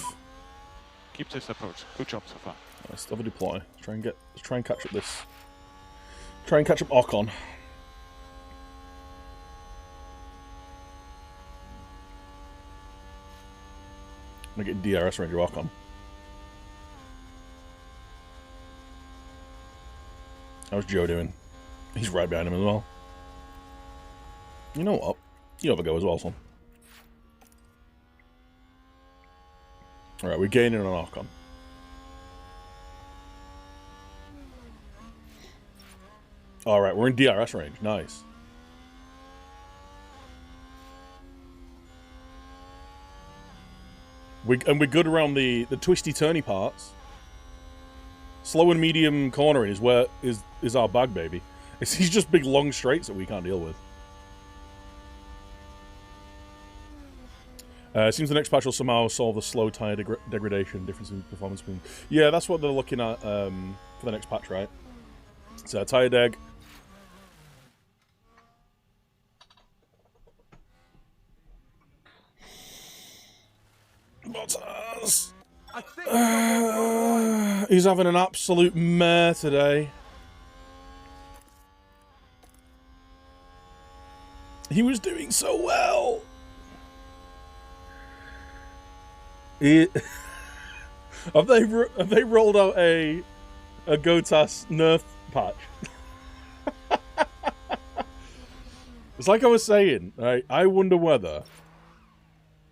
Keep this approach. Good job so far. Let's have a deploy. Let's try and catch up this. Try and catch up Ocon. I'm gonna get DRS range of Ocon. How's Joe doing? He's right behind him as well. You know what? You have a go as well, son. Alright, we're gaining on Ocon. Alright, we're in DRS range. Nice. We're good around the twisty turny parts. Slow and medium cornering is our bag, baby. It's these just big long straights that we can't deal with. It seems the next patch will somehow solve the slow tire degradation difference in performance between. Yeah, that's what they're looking at for the next patch, right? So tire deg. Bottas. He's having an absolute mare today. He was doing so well. Have they rolled out a Gotas nerf patch? It's like I was saying, right? I wonder whether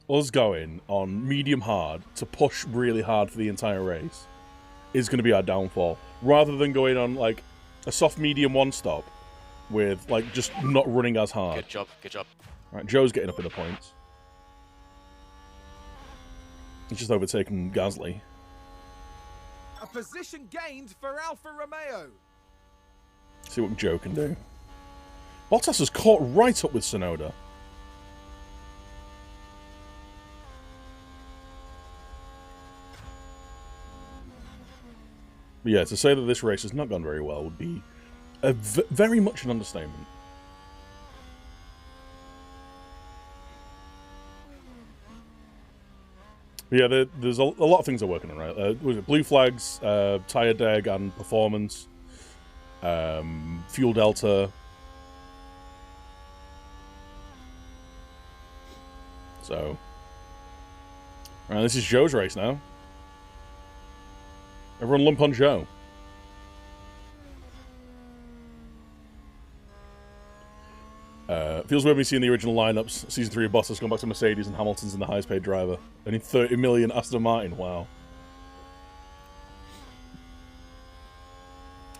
us going on medium hard to push really hard for the entire race is going to be our downfall, rather than going on like a soft medium one stop with like just not running as hard. Good job, good job. Right, Joe's getting up in the points. He's just overtaken Gasly. A position gained for Alfa Romeo. See what Joe can do. Bottas has caught right up with Tsunoda. But yeah, to say that this race has not gone very well would be very much an understatement. But yeah, there's a lot of things they're working on, right? Was it blue flags, tire deg and performance, fuel delta. So, alright, this is Joe's race now. Everyone lump on Joe. Feels weird me seeing the original lineups. Season 3 of Bottas going back to Mercedes and Hamilton's in the highest paid driver. And in 30 million Aston Martin, wow.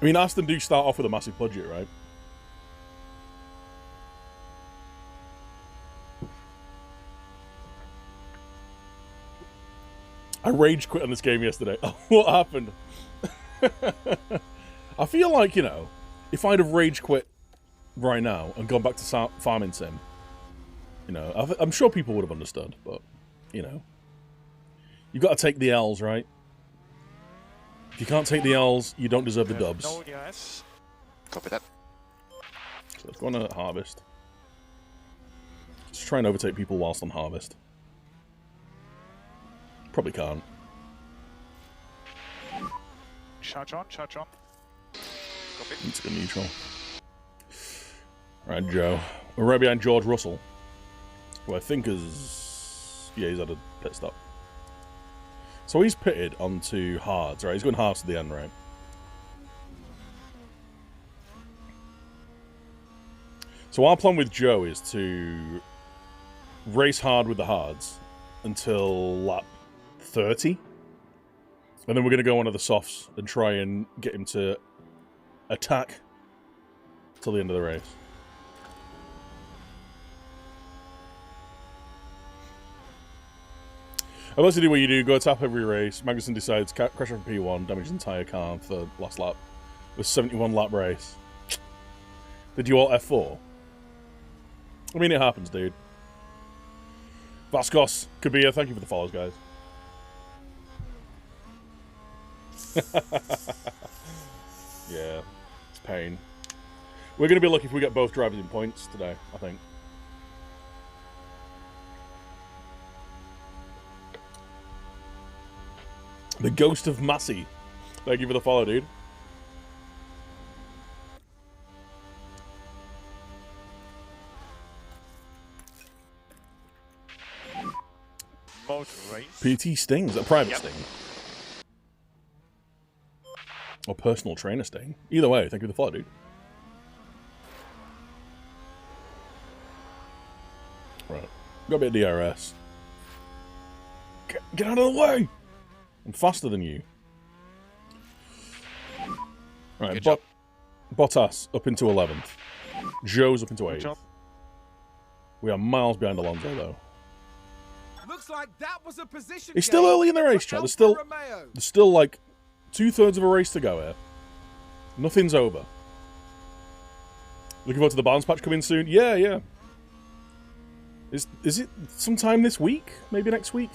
I mean, Aston do start off with a massive budget, right? I rage quit on this game yesterday. What happened? I feel like, you know, if I'd have rage quit right now and gone back to farming sim, you know, I'm sure people would have understood, but, you know, you've got to take the L's, right? If you can't take the L's, you don't deserve the dubs. No DRS. Copy that. So let's go on a harvest. Let's try and overtake people whilst on harvest. Probably can't. Charge on, charge on. Copy. Let's go neutral. Right, Joe. We're right behind George Russell, who I think is... Yeah, he's had a pit stop. So he's pitted onto hards, right? He's going hards to the end, right? So our plan with Joe is to race hard with the hards until lap 30. And then we're going to go on to the softs and try and get him to attack till the end of the race. I'll also do what you do, go tap every race. Magnussen decides crash from P1, damage the entire car for last lap. It was 71 lap race. Did you all F4? I mean, it happens, dude. Vascos, Kabir, thank you for the follows, guys. Yeah, it's pain. We're going to be lucky if we get both drivers in points today, I think. The Ghost of Massey. Thank you for the follow, dude. Motor race. PT Sting. Is that a private Yep. Sting? Or personal trainer Sting? Either way, thank you for the follow, dude. Right. Got a bit of DRS. Get out of the way! I'm faster than you. Right, Good job. Bottas up into 11th. Joe's up into 8th. job. We are miles behind Alonso, though. Looks like that was a position. It's still gain early in the for race, chat. Alfa Romeo. There's still like 2/3 of a race to go here. Nothing's over. Looking forward to the balance patch coming soon. Yeah, yeah. Is it sometime this week? Maybe next week?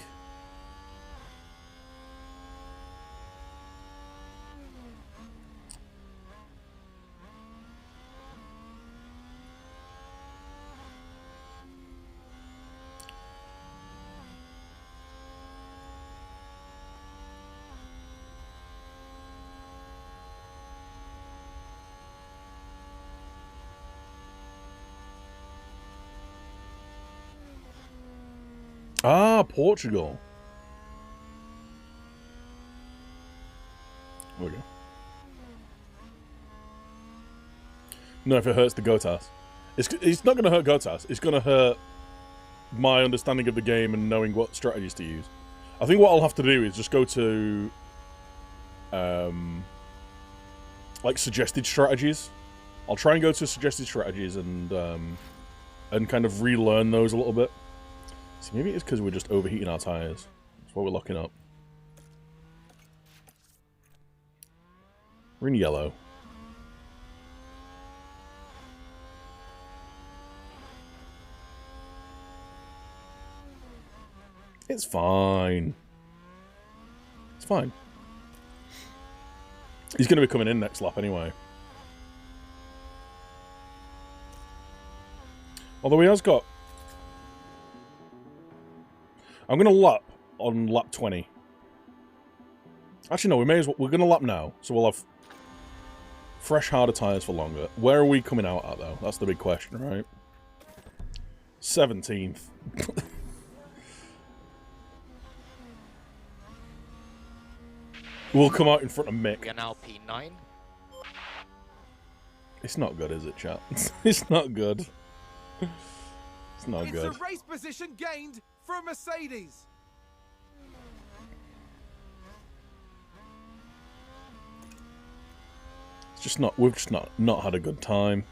Ah, Portugal. There we go. No, if it hurts the Gotas. It's not going to hurt Gotas. It's going to hurt my understanding of the game and knowing what strategies to use. I think what I'll have to do is just go to like suggested strategies. I'll try and go to suggested strategies and kind of relearn those a little bit. So maybe it's because we're just overheating our tyres. That's what we're locking up. We're in yellow. It's fine. It's fine. He's going to be coming in next lap anyway. Although he has got... I'm going to lap on lap 20. Actually, no, we may as well... We're going to lap now, so we'll have fresh, harder tyres for longer. Where are we coming out at, though? That's the big question, right? 17th. We'll come out in front of Mick. We are now P9. It's not good, is it, chat? It's not good. It's not good. It's a race position gained for a Mercedes. It's just not. We've just not had a good time.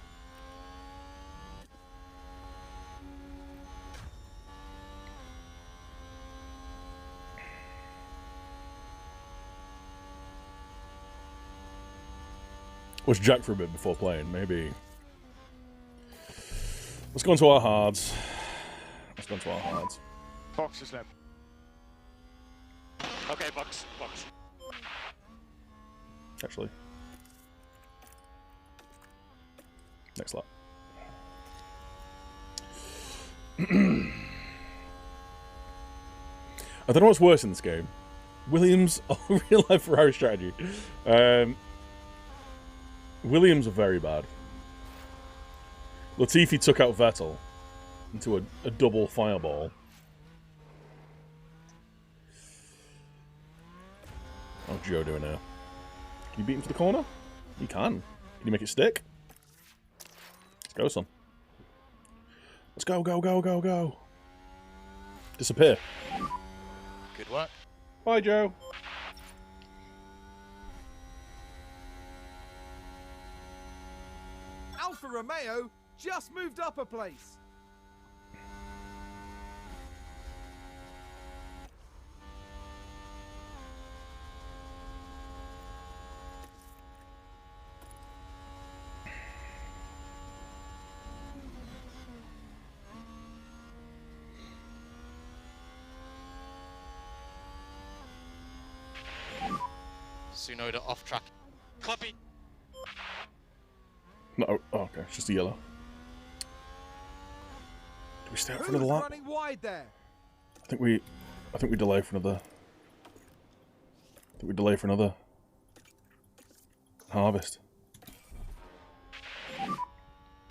Was Jack for a bit before playing, maybe. Let's go into our hards. Let's go into our hards. Box is left. Okay, box. Actually. Next lap. I don't know what's worse in this game. Williams or real life Ferrari strategy. Williams are very bad. Latifi took out Vettel into a double fireball. How's Joe doing now? Can you beat him to the corner? You can. Can you make it stick? Let's go, son. Let's go, go, go, go, go. Disappear. Good work. Bye, Joe. Alfa Romeo just moved up a place. Sunoda off track. Copy. No, oh, okay, it's just a yellow. Do we stay out for Who's another lap? running wide there? I think we delay for another. I think we delay for another harvest.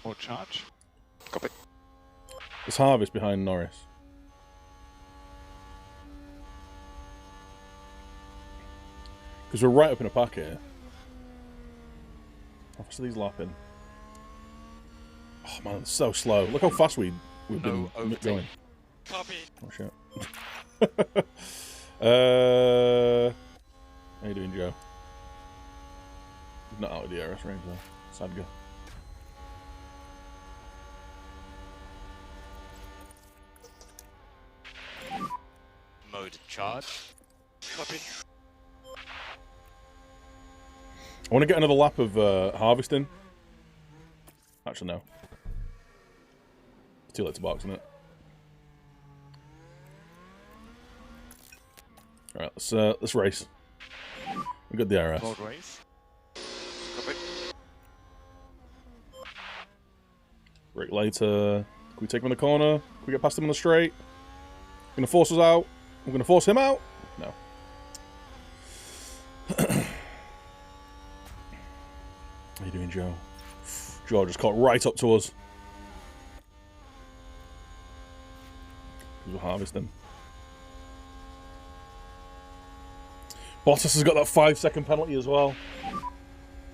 More charge. Copy. There's harvest behind Norris. Because we're right up in a pack here. How fast are these lapping? Oh man, it's so slow. Look how fast we've been going. Copy. Oh shit. How you doing, Joe? He's not out of the RS range though. Sad guy. Mode charge. Copy. I want to get another lap of harvesting. Actually, no. It's too late to box, isn't it? All right, let's race. We got the RS. Mode race. Copy. Break later. Can we take him in the corner? Can we get past him on the straight? Gonna force us out. We're gonna force him out. No. How you doing, Joe? Joe just caught right up to us. We're harvesting. Bottas has got that 5-second penalty as well.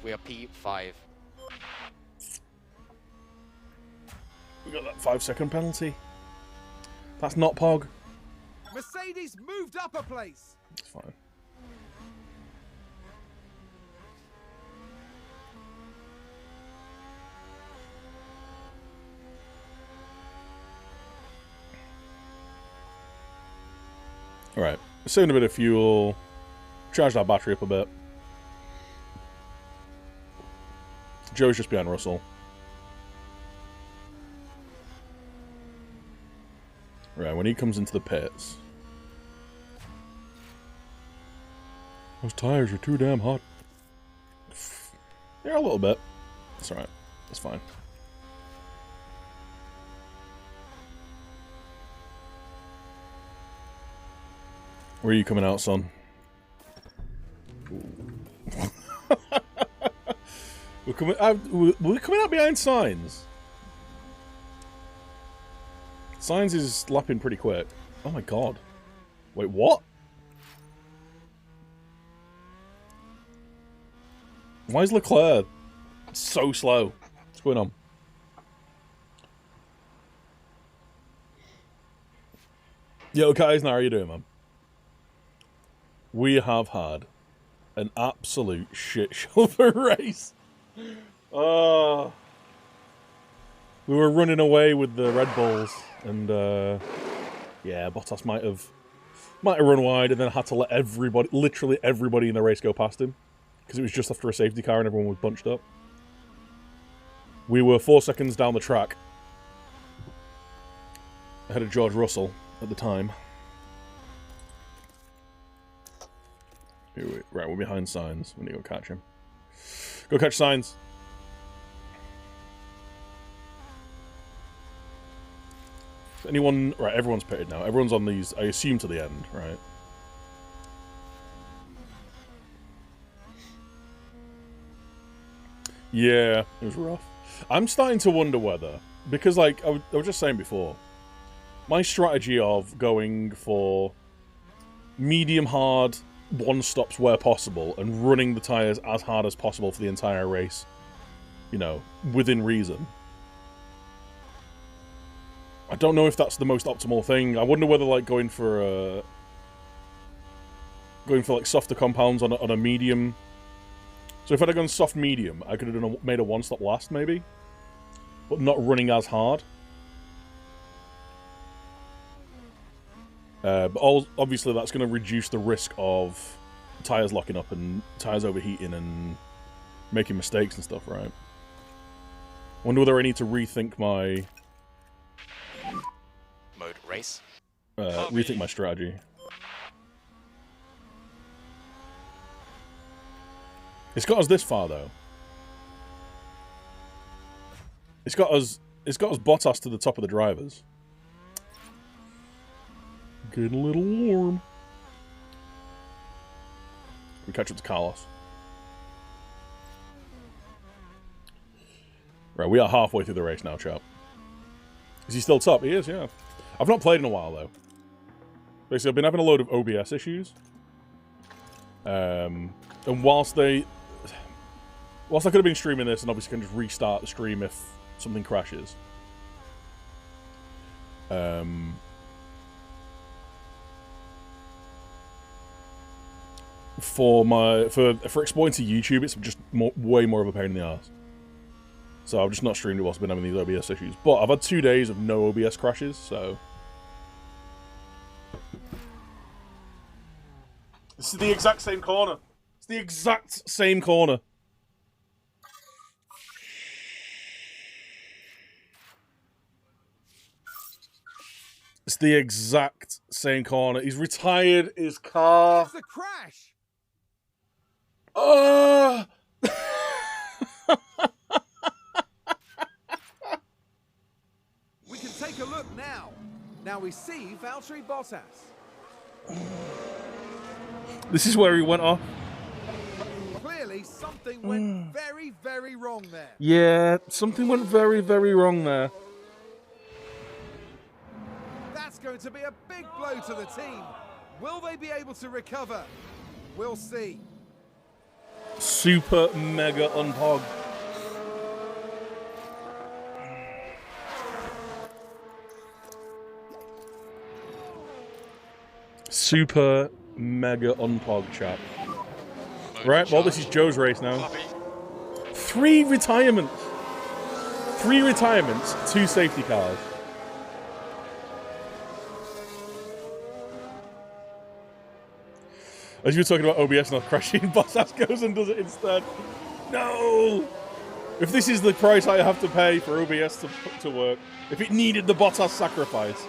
We are P5. We got that 5-second penalty. That's not Pog. Mercedes moved up a place. It's fine. Alright, saving a bit of fuel. Charged our battery up a bit. Joe's just behind Russell. Right, when he comes into the pits. Those tires are too damn hot. Yeah, a little bit. That's alright. That's fine. Where are you coming out, son? we're coming out behind Signs. Signs is lapping pretty quick. Oh my god. Wait, what? Why is Leclerc so slow? What's going on? Yo, guys, how are you doing, man? We have had an absolute shit show of a race. We were running away with the Red Bulls, and yeah, Bottas might have run wide, and then had to let everybody, literally everybody in the race, go past him because it was just after a safety car and everyone was bunched up. We were 4 seconds down the track ahead of George Russell at the time. Right, we're behind Signs. We need to go catch him. Go catch Signs. Anyone? Right, everyone's pitted now. Everyone's on these, I assume, to the end, right? Yeah, it was rough. I'm starting to wonder whether, because like I was just saying before, my strategy of going for medium hard one stops where possible and running the tyres as hard as possible for the entire race, you know, within reason. I don't know if that's the most optimal thing. I wonder whether like going for like softer compounds on a medium. So if I'd have gone soft medium, I could have made a one stop last maybe, but not running as hard. But obviously that's going to reduce the risk of tyres locking up and tyres overheating and making mistakes and stuff, right? I wonder whether I need to rethink my... Mode race. Rethink my strategy. It's got us this far, though. It's got us Bottas to the top of the drivers. Getting a little warm. We catch up to Carlos. Right, we are halfway through the race now, chap. Is he still top? He is, yeah. I've not played in a while, though. Basically, I've been having a load of OBS issues. And whilst I could have been streaming this and obviously can just restart the stream if something crashes. For exporting to YouTube, it's just way more of a pain in the ass. So I've just not streamed it whilst I've been having these OBS issues. But I've had 2 days of no OBS crashes, so... This is the exact same corner. It's the exact same corner. It's the exact same corner. He's retired his car. It's a crash. We can take a look now. Now we see Valtteri Bottas. This is where he went off. Clearly, something went very, very wrong there. Yeah, something went very, very wrong there. That's going to be a big blow to the team. Will they be able to recover? We'll see. Super mega unpog. Super mega unpog, chat. Right, well, this is Joe's race now. 3 retirements. 3 retirements, 2 safety cars. As you were talking about OBS not crashing, Bottas goes and does it instead. No! If this is the price I have to pay for OBS to work, if it needed the Bottas sacrifice.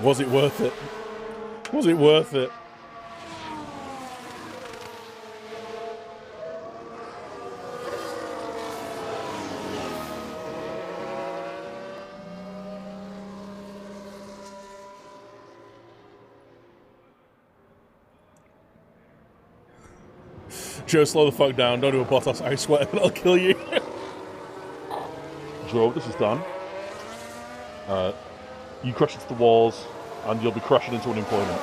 Was it worth it? Was it worth it? Joe, slow the fuck down. Don't do a Bottas. I swear I'll kill you. Joe, this is done. You crash into the walls, and you'll be crashing into unemployment.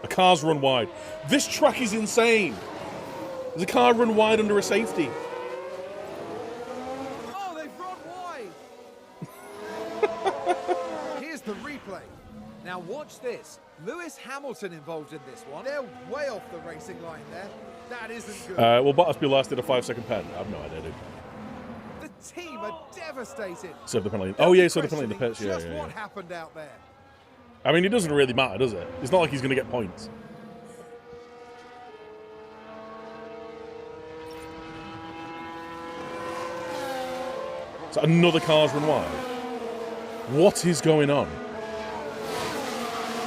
A car's run wide. This track is insane. There's a car run wide under a safety. Oh, they've run wide. Here's the replay. Now watch this. Lewis Hamilton involved in this one. They're way off the racing line there. That isn't good. Will Bottas be lasted a 5-second pen? I have no idea, dude. The team are devastated. Serve the penalty. Oh yeah, serve the penalty in the pits. Yeah, Just yeah, what yeah. happened out there? I mean, it doesn't really matter, does it? It's not like he's going to get points. So another car's run wide. What is going on?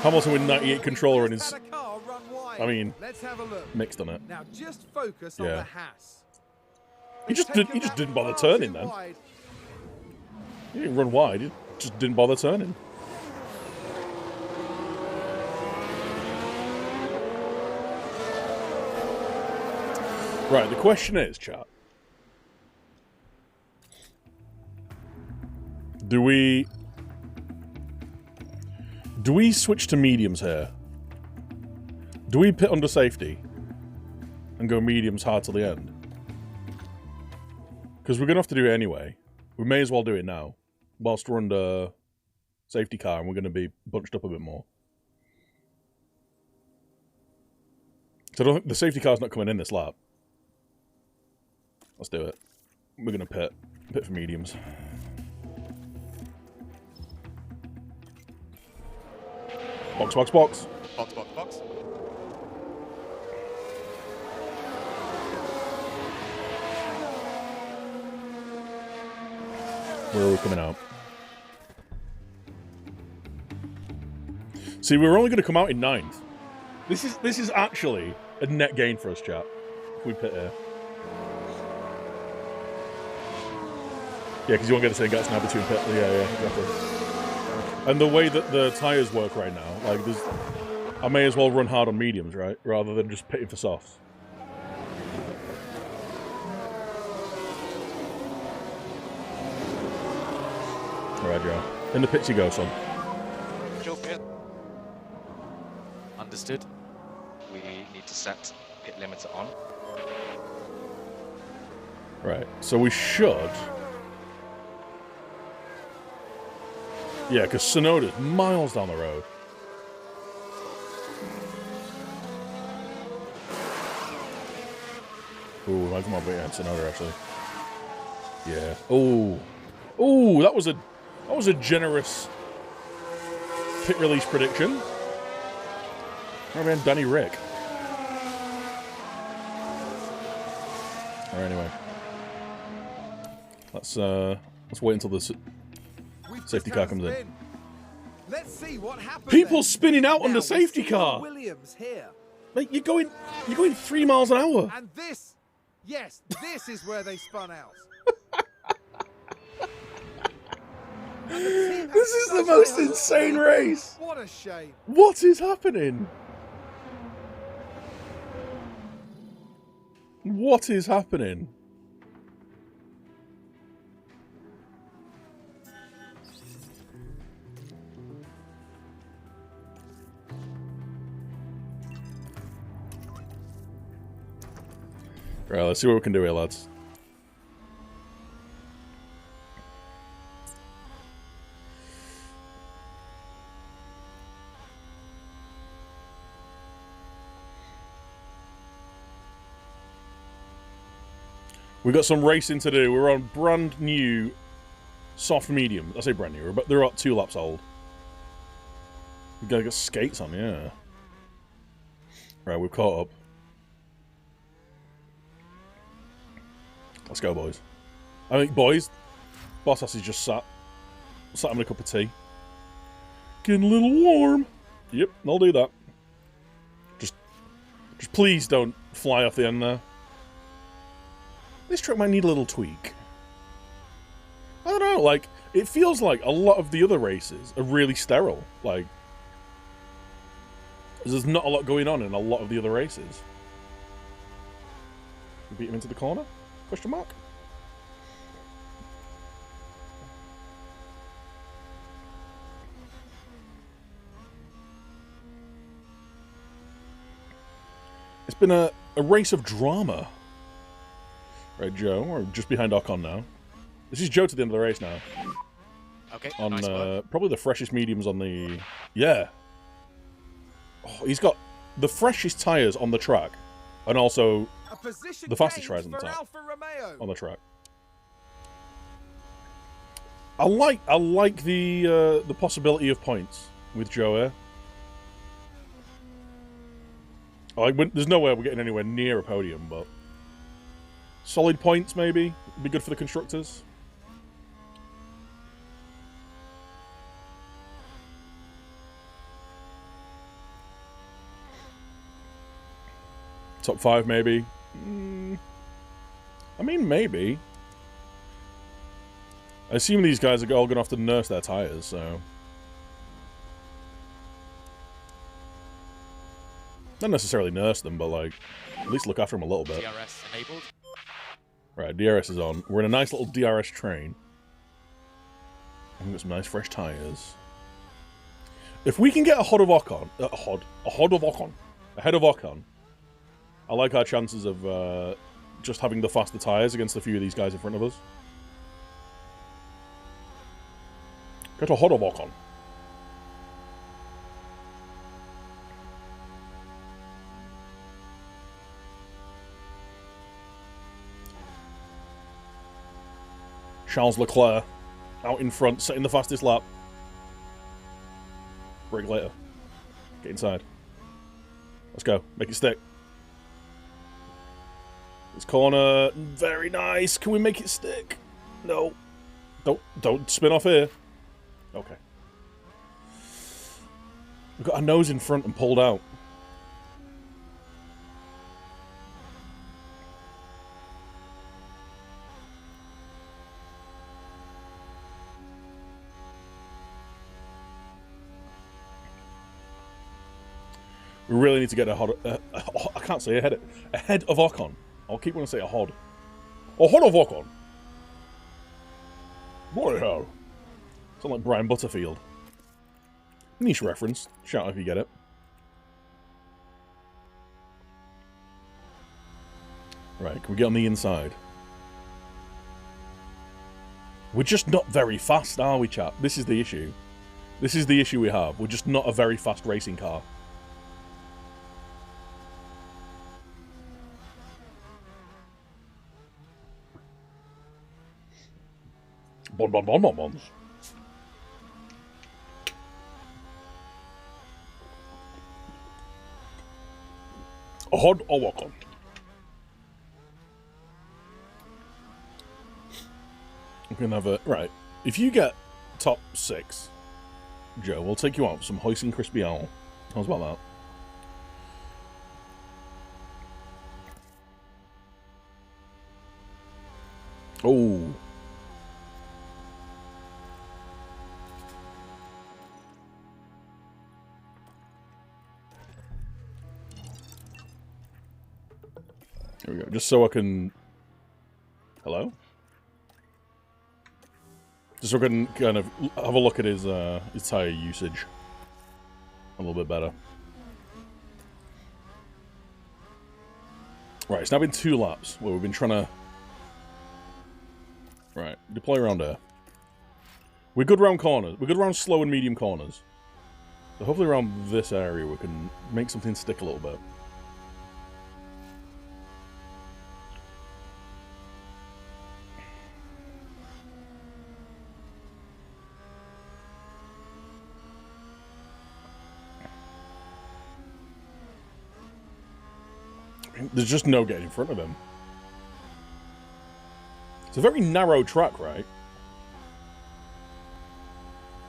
Hamilton with 98 controller and his... Had a car run wide. I mean, let's have a look. mixed on it. Now just focus on Yeah. the Haas. He just didn't bother turning then. He didn't run wide. He just didn't bother turning. Right, the question is, chat. Do we switch to mediums here? Do we pit under safety and go mediums hard till the end? Because we're going to have to do it anyway. We may as well do it now. Whilst we're under safety car and we're going to be bunched up a bit more. So I don't think the safety car's not coming in this lap. Let's do it. We're going to pit. Pit for mediums. Box, box, box. Box, box, box. Where are we coming out? See, we were only going to come out in 9th. This is actually a net gain for us, chat. If we pit here. Yeah, because you won't get the same gaps now between pit. Yeah, exactly. And the way that the tyres work right now, like, I may as well run hard on mediums, right? Rather than just pitting for softs. Alright, Joe. In the pits you go, son. Joe pit. Understood. We need to set pit limiter on. Right, so we should... Yeah, because Sonoda's miles down the road. Ooh, I come on, yeah, Sonoda actually. Yeah. Ooh. Ooh, that was a generous pit release prediction. Oh man, Danny Rick. Alright, anyway. Let's wait until the safety car comes in. Let's see what happens. People then. spinning out on Now the safety we see car. Williams here. Mate, you're going 3 miles an hour. And this, yes, this is where they spun out. This is the most insane race. What a shame. What is happening? What is happening? Right, let's see what we can do here, lads. We got some racing to do. We're on brand new soft medium. I say brand new, but they're about 2 laps old. We gotta get skates on, yeah. Right, we've caught up. Let's go, boys. I think, boys, Bottas is just sat having a cup of tea. Getting a little warm. Yep, I'll do that. Just please don't fly off the end there. This track might need a little tweak. I don't know, like, it feels like a lot of the other races are really sterile. Like, there's not a lot going on in a lot of the other races. We beat him into the corner? Question mark? It's been a race of drama. Right, Joe, we're just behind Ocon now. This is Joe to the end of the race now. Okay, On nice work. probably the freshest mediums on the... Yeah. Oh, he's got the freshest tyres on the track. And also the fastest tyres on the track. I like the possibility of points with Joe here. There's no way we're getting anywhere near a podium, but... Solid points, maybe? Would be good for the constructors. Top 5, maybe? I mean, maybe. I assume these guys are all going to have to nurse their tyres, so... Not necessarily nurse them, but, like, at least look after them a little bit. DRS enabled. Right, DRS is on. We're in a nice little DRS train. We've got some nice fresh tyres. If we can get ahead of Ocon, I like our chances of just having the faster tyres against a few of these guys in front of us. Get ahead of Ocon. Charles Leclerc out in front, setting the fastest lap. Break later. Get inside. Let's go. Make it stick. This corner, very nice. Can we make it stick? No. Don't spin off here. Okay. We've got our nose in front and pulled out. We really need to get I can't say ahead of Ocon. I'll keep wanting to say a hod. A hod of Ocon. Bloody hell. Sound like Brian Butterfield. Niche reference. Shout out if you get it. Right, can we get on the inside? We're just not very fast, are we, chap? This is the issue. This is the issue we have. We're just not a very fast racing car. Bons. A hod or walk on. We can have a right. If you get top 6, Joe, we'll take you out for some hoisin crispy owl. How's about that? Oh. Here we go. Just so I can... Hello? Just so I can kind of have a look at his tyre usage a little bit better. Right, it's now been 2 laps where we've been trying to... Right, deploy around here. We're good round corners. We're good around slow and medium corners. So hopefully around this area we can make something stick a little bit. There's just no getting in front of him. It's a very narrow track, right?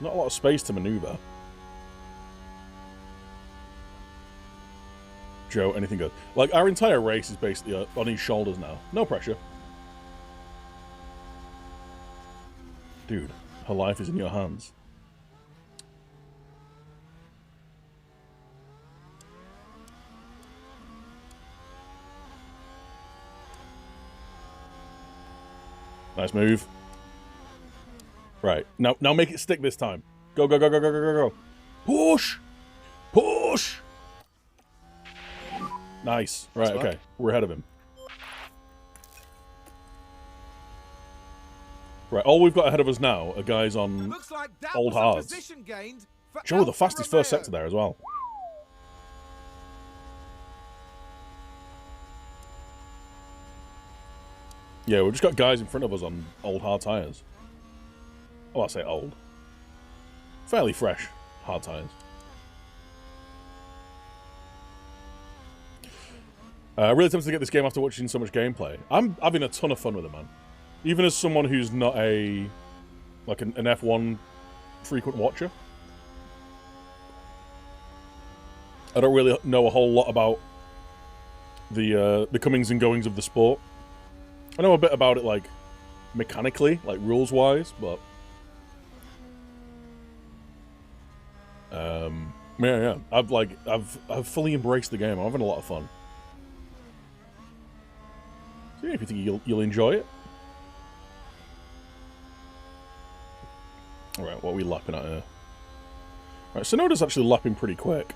Not a lot of space to maneuver. Joe, anything good? Like, our entire race is basically on his shoulders now. No pressure. Dude, her life is in your hands. Nice move. Right. Now make it stick this time. Go, go, go, go, go, go, go, go. Push! Push! Nice. Right, okay. We're ahead of him. Right, all we've got ahead of us now are guys on old hards. Joe, the fastest first sector there as well. Yeah, we've just got guys in front of us on old hard tyres. Oh, I say old. Fairly fresh hard tyres. Really tempted to get this game after watching so much gameplay. I'm having a ton of fun with it, man. Even as someone who's not an F1 frequent watcher. I don't really know a whole lot about the comings and goings of the sport. I know a bit about it, like, mechanically, like, rules-wise, but... yeah. I've fully embraced the game. I'm having a lot of fun. So yeah, if you think you'll enjoy it. Alright, what are we lapping at here? Alright, Sonoda's actually lapping pretty quick.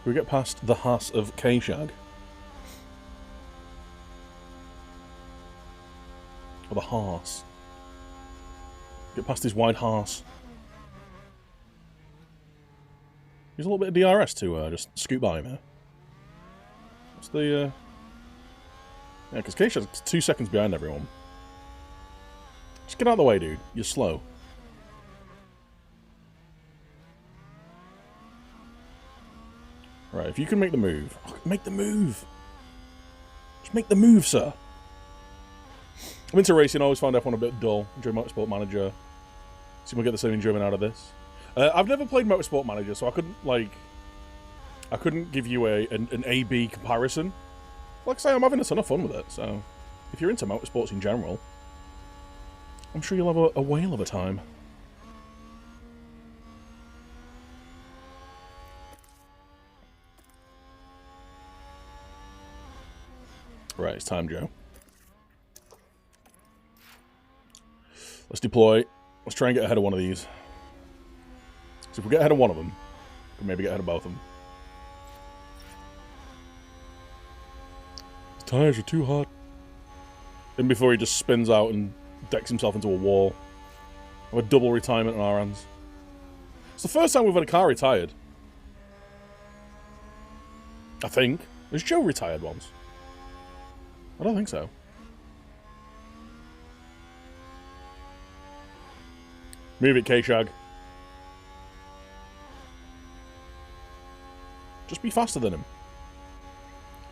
We get past the Haas of K-Shag. Or the Haas. Get past his wide Haas. Use a little bit of DRS to just scoot by him here. What's the... Yeah, because K-Shag's 2 seconds behind everyone. Just get out of the way, dude. You're slow. Right, if you can make the move. Make the move! Just make the move, sir! I'm into racing, I always found F1 a bit dull. Enjoy Motorsport Manager. See if we'll get the same enjoyment out of this. I've never played Motorsport Manager, so I couldn't give you an A/B comparison. Like I say, I'm having a ton of fun with it, so if you're into motorsports in general, I'm sure you'll have a whale of a time. Right, it's time, Joe. Let's deploy. Let's try and get ahead of one of these. So if we get ahead of one of them, we can maybe get ahead of both of them. His tires are too hot. And before he just spins out and decks himself into a wall. Have a double retirement on our hands. It's the first time we've had a car retired. I think. Has Joe retired once? I don't think so. Move it, K-Shag. Just be faster than him.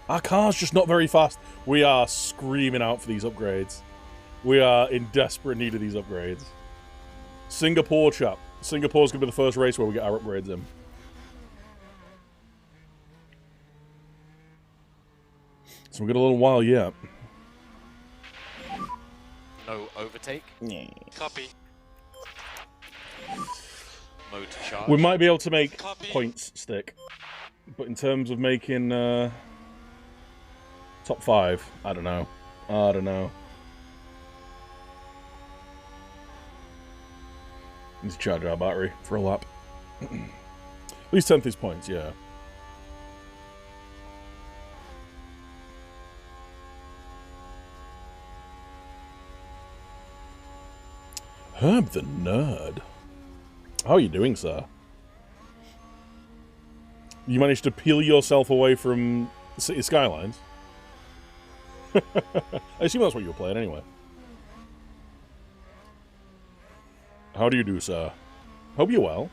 Our car's just not very fast. We are screaming out for these upgrades. We are in desperate need of these upgrades. Singapore, chap. Singapore's going to be the first race where we get our upgrades in. So we've got a little while yet. No overtake. Yeah. Copy. Mode charge. We might be able to make Copy. points stick. But in terms of making top 5, I don't know. I don't know. Need to charge our battery for a lap. At least 10th is points, yeah. Herb the Nerd. How are you doing, sir? You managed to peel yourself away from City Skylines? I assume that's what you were playing anyway. How do you do, sir? Hope you're well.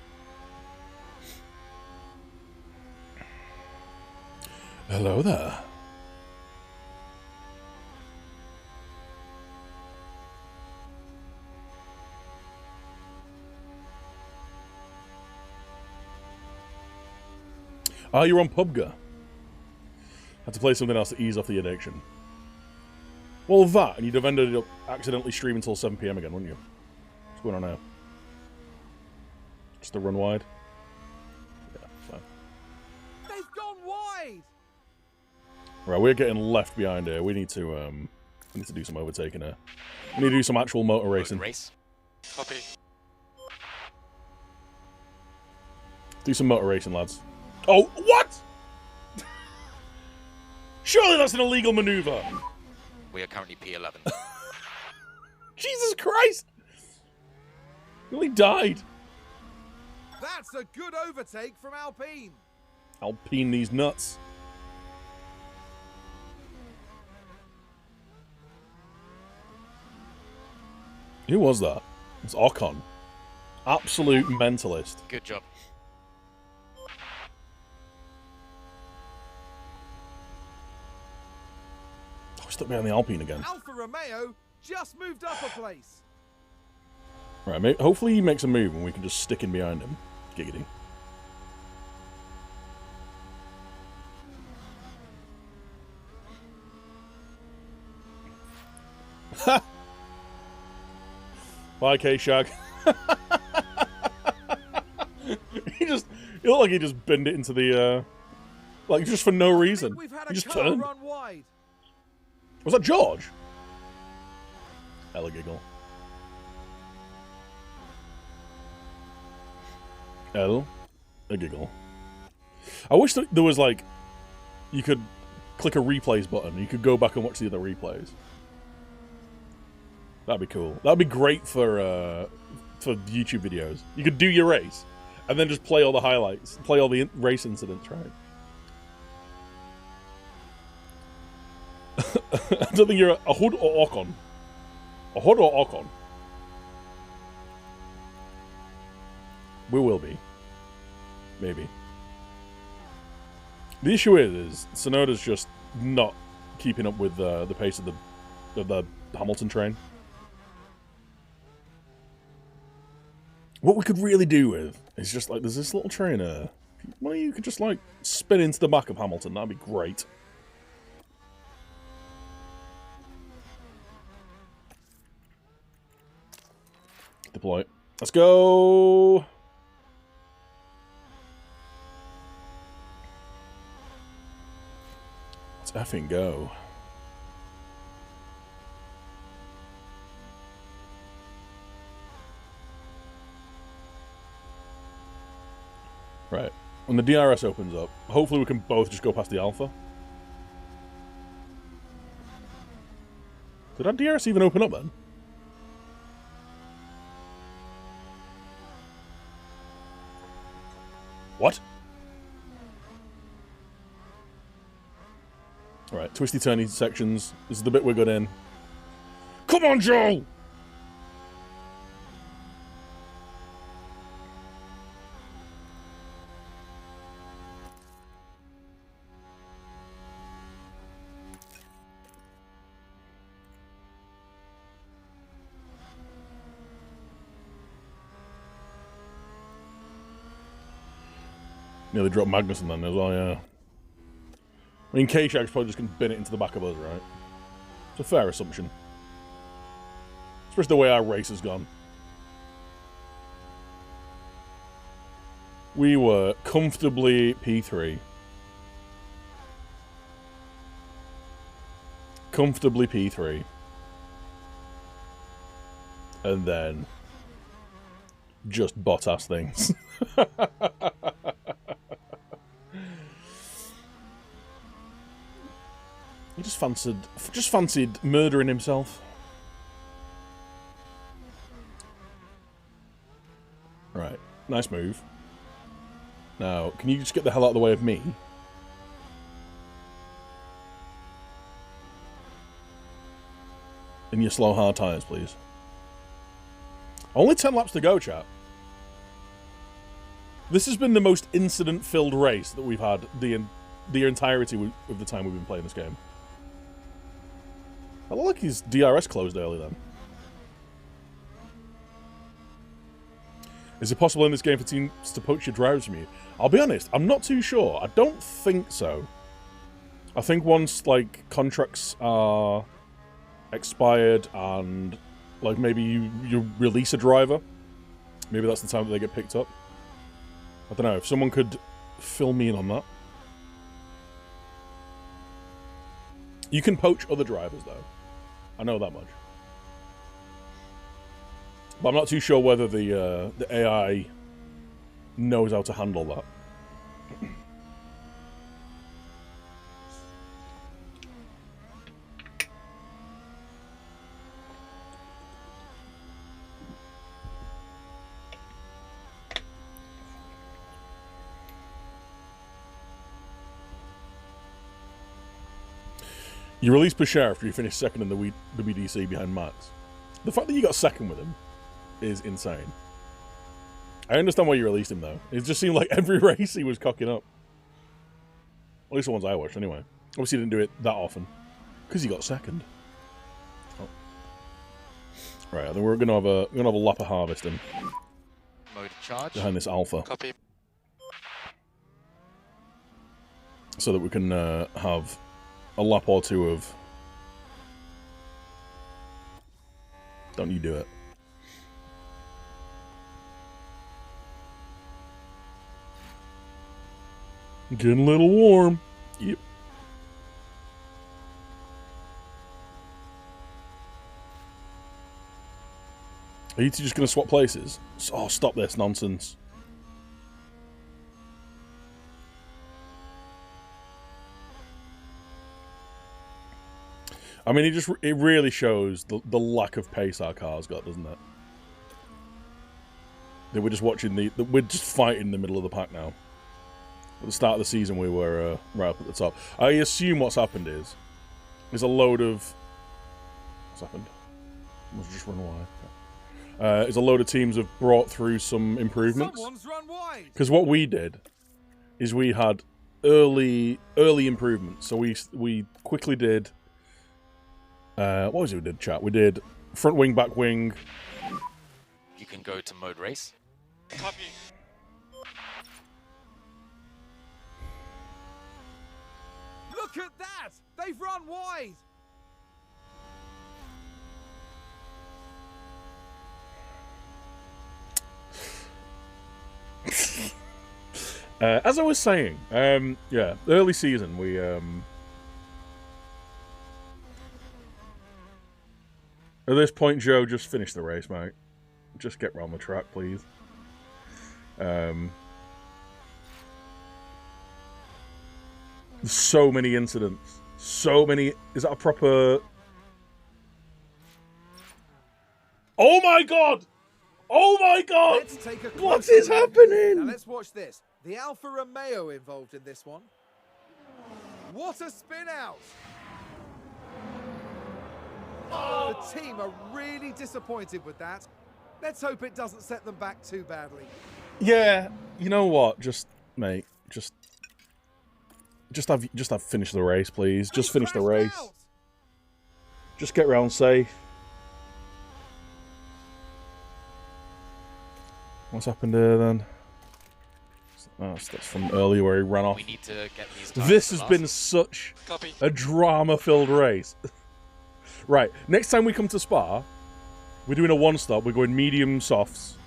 Hello there. Ah, you're on PUBG. Had to play something else to ease off the addiction. Well, that, and you'd have ended up accidentally streaming until 7 PM again, wouldn't you? What's going on now? Just a run wide? Yeah, fine. They've gone wide! Right, we're getting left behind here. We need to do some overtaking here. We need to do some actual motor racing. Race. Copy. Do some motor racing, lads. Oh, what? Surely that's an illegal maneuver. We are currently P11. Jesus Christ! Nearly died. That's a good overtake from Alpine. Alpine these nuts. Who was that? It's Ocon. Absolute mentalist. Good job. Oh, stuck behind the Alpine again. Alfa Romeo just moved up a place. Right, hopefully he makes a move and we can just stick in behind him. Giggity. Ha! Bye, K-Shag. It looked like he just bent it into the, like, just for no reason. We've had He a just car turned. run wide. Was that George? Ella giggle. L, a giggle. I wish that there was, like, you could click a replays button. You could go back and watch the other replays. That'd be cool. That'd be great for YouTube videos. You could do your race, and then just play all the highlights. Play all the race incidents, right? I don't think you're a Hood or Ocon. A Hood or Ocon? We will be. Maybe. The issue is Sonoda's just not keeping up with the pace of the Hamilton train. What we could really do with is just like, there's this little trainer. Well, you could just like spin into the back of Hamilton. That'd be great. Deploy. Let's go. Let's effing go. Right. When the DRS opens up, hopefully we can both just go past the Alpha. Did our DRS even open up then? What? Alright, twisty turny sections. This is the bit we're good in. Come on, Joel! Nearly dropped Magnussen then as well, yeah. I mean, K-Shag's probably just going to bin it into the back of us, right? It's a fair assumption. Especially the way our race has gone. We were comfortably P3. Comfortably P3. And then just bot-ass things. He just fancied murdering himself. Right, nice move. Now, can you just get the hell out of the way of me? In your slow hard tyres, please. Only 10 laps to go, chat. This has been the most incident-filled race that we've had the entirety of the time we've been playing this game. I look like his DRS closed early then. Is it possible in this game for teams to poach your drivers from you? I'll be honest, I'm not too sure. I don't think so. I think once, like, contracts are expired and, like, maybe you release a driver, maybe that's the time that they get picked up. I don't know, if someone could fill me in on that. You can poach other drivers, though. I know that much. But I'm not too sure whether the AI knows how to handle that. You released Bashar after you finished second in the WDC behind Max. The fact that you got second with him is insane. I understand why you released him, though. It just seemed like every race he was cocking up. At least the ones I watched, anyway. Obviously, he didn't do it that often. Because he got second. Oh. Right, I think we're gonna have a lap of harvesting. Mode charge. Behind this Alpha. Copy. So that we can have a lap or two of... Don't you do it. Getting a little warm. Yep. Are you two just going to swap places? Oh, stop this nonsense. I mean, it really shows the lack of pace our car's got, doesn't it? That we're just watching we're just fighting in the middle of the pack now. At the start of the season, we were right up at the top. I assume what's happened is a load of... What's happened? Must have just run away. Is a load of teams have brought through some improvements. Someone's run wide. Because what we did is we had early improvements. So we quickly did... what was it we did, chat? We did front wing, back wing. You can go to mode race. Copy. Look at that! They've run wide! As I was saying, yeah, early season, we, at this point, Joe, just finish the race, mate. Just get round the track, please. So many incidents. So many... Is that a proper... Oh my god! Oh my god! Let's take a What closer is look. happening? Now let's watch this. The Alfa Romeo involved in this one. What a spin out! The team are really disappointed with that. Let's hope it doesn't set them back too badly. Yeah, you know what? Just, mate, just have finished the race, please. Just finish the race. Crashed out. Just get round safe. What's happened here then? Oh, that's from earlier where he ran off. We need to get these guys This to has last. been such Copy. a drama-filled race. Right, next time we come to Spa, we're doing a one-stop. We're going medium softs,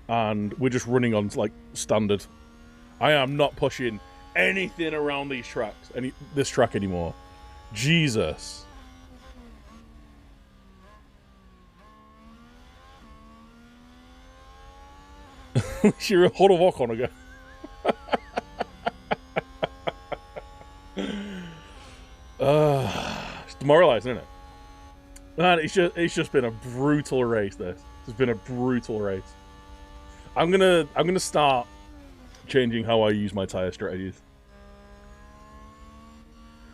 and we're just running on like standard. I am not pushing anything around these tracks, this track anymore. Jesus. You're a whole of walk on again. It's demoralizing, isn't it? Man, it's just been a brutal race. It's been a brutal race. I'm gonna start changing how I use my tire strategies.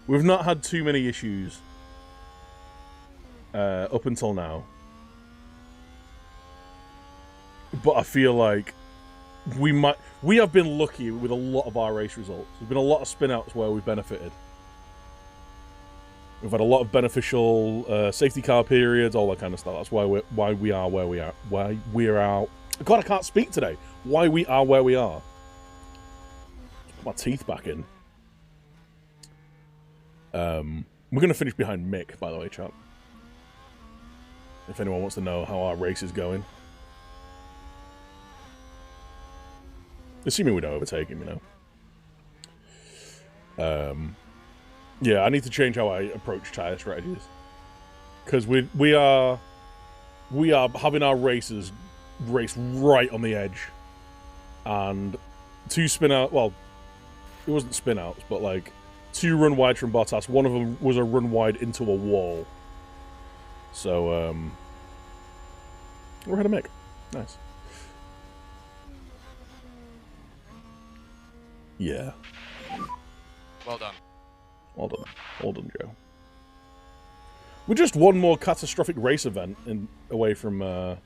We've not had too many issues up until now, but I feel like we have been lucky with a lot of our race results. There's been a lot of spin-outs where we've benefited. We've had a lot of beneficial safety car periods, all that kind of stuff. That's why we are where we are. Why we are. God, I can't speak today. Why we are where we are. Put my teeth back in. We're gonna finish behind Mick, by the way, chap. If anyone wants to know how our race is going. Assuming we don't overtake him, you know. Yeah, I need to change how I approach tire strategies, because we are having our races race right on the edge, and 2 spin out. Well, it wasn't spin outs, but like 2 run wide from Bottas. One of them was a run wide into a wall. So we're ahead of Mick. Nice. Yeah. Well done. Well done. Well done, Joe. We're just one more catastrophic race event away from A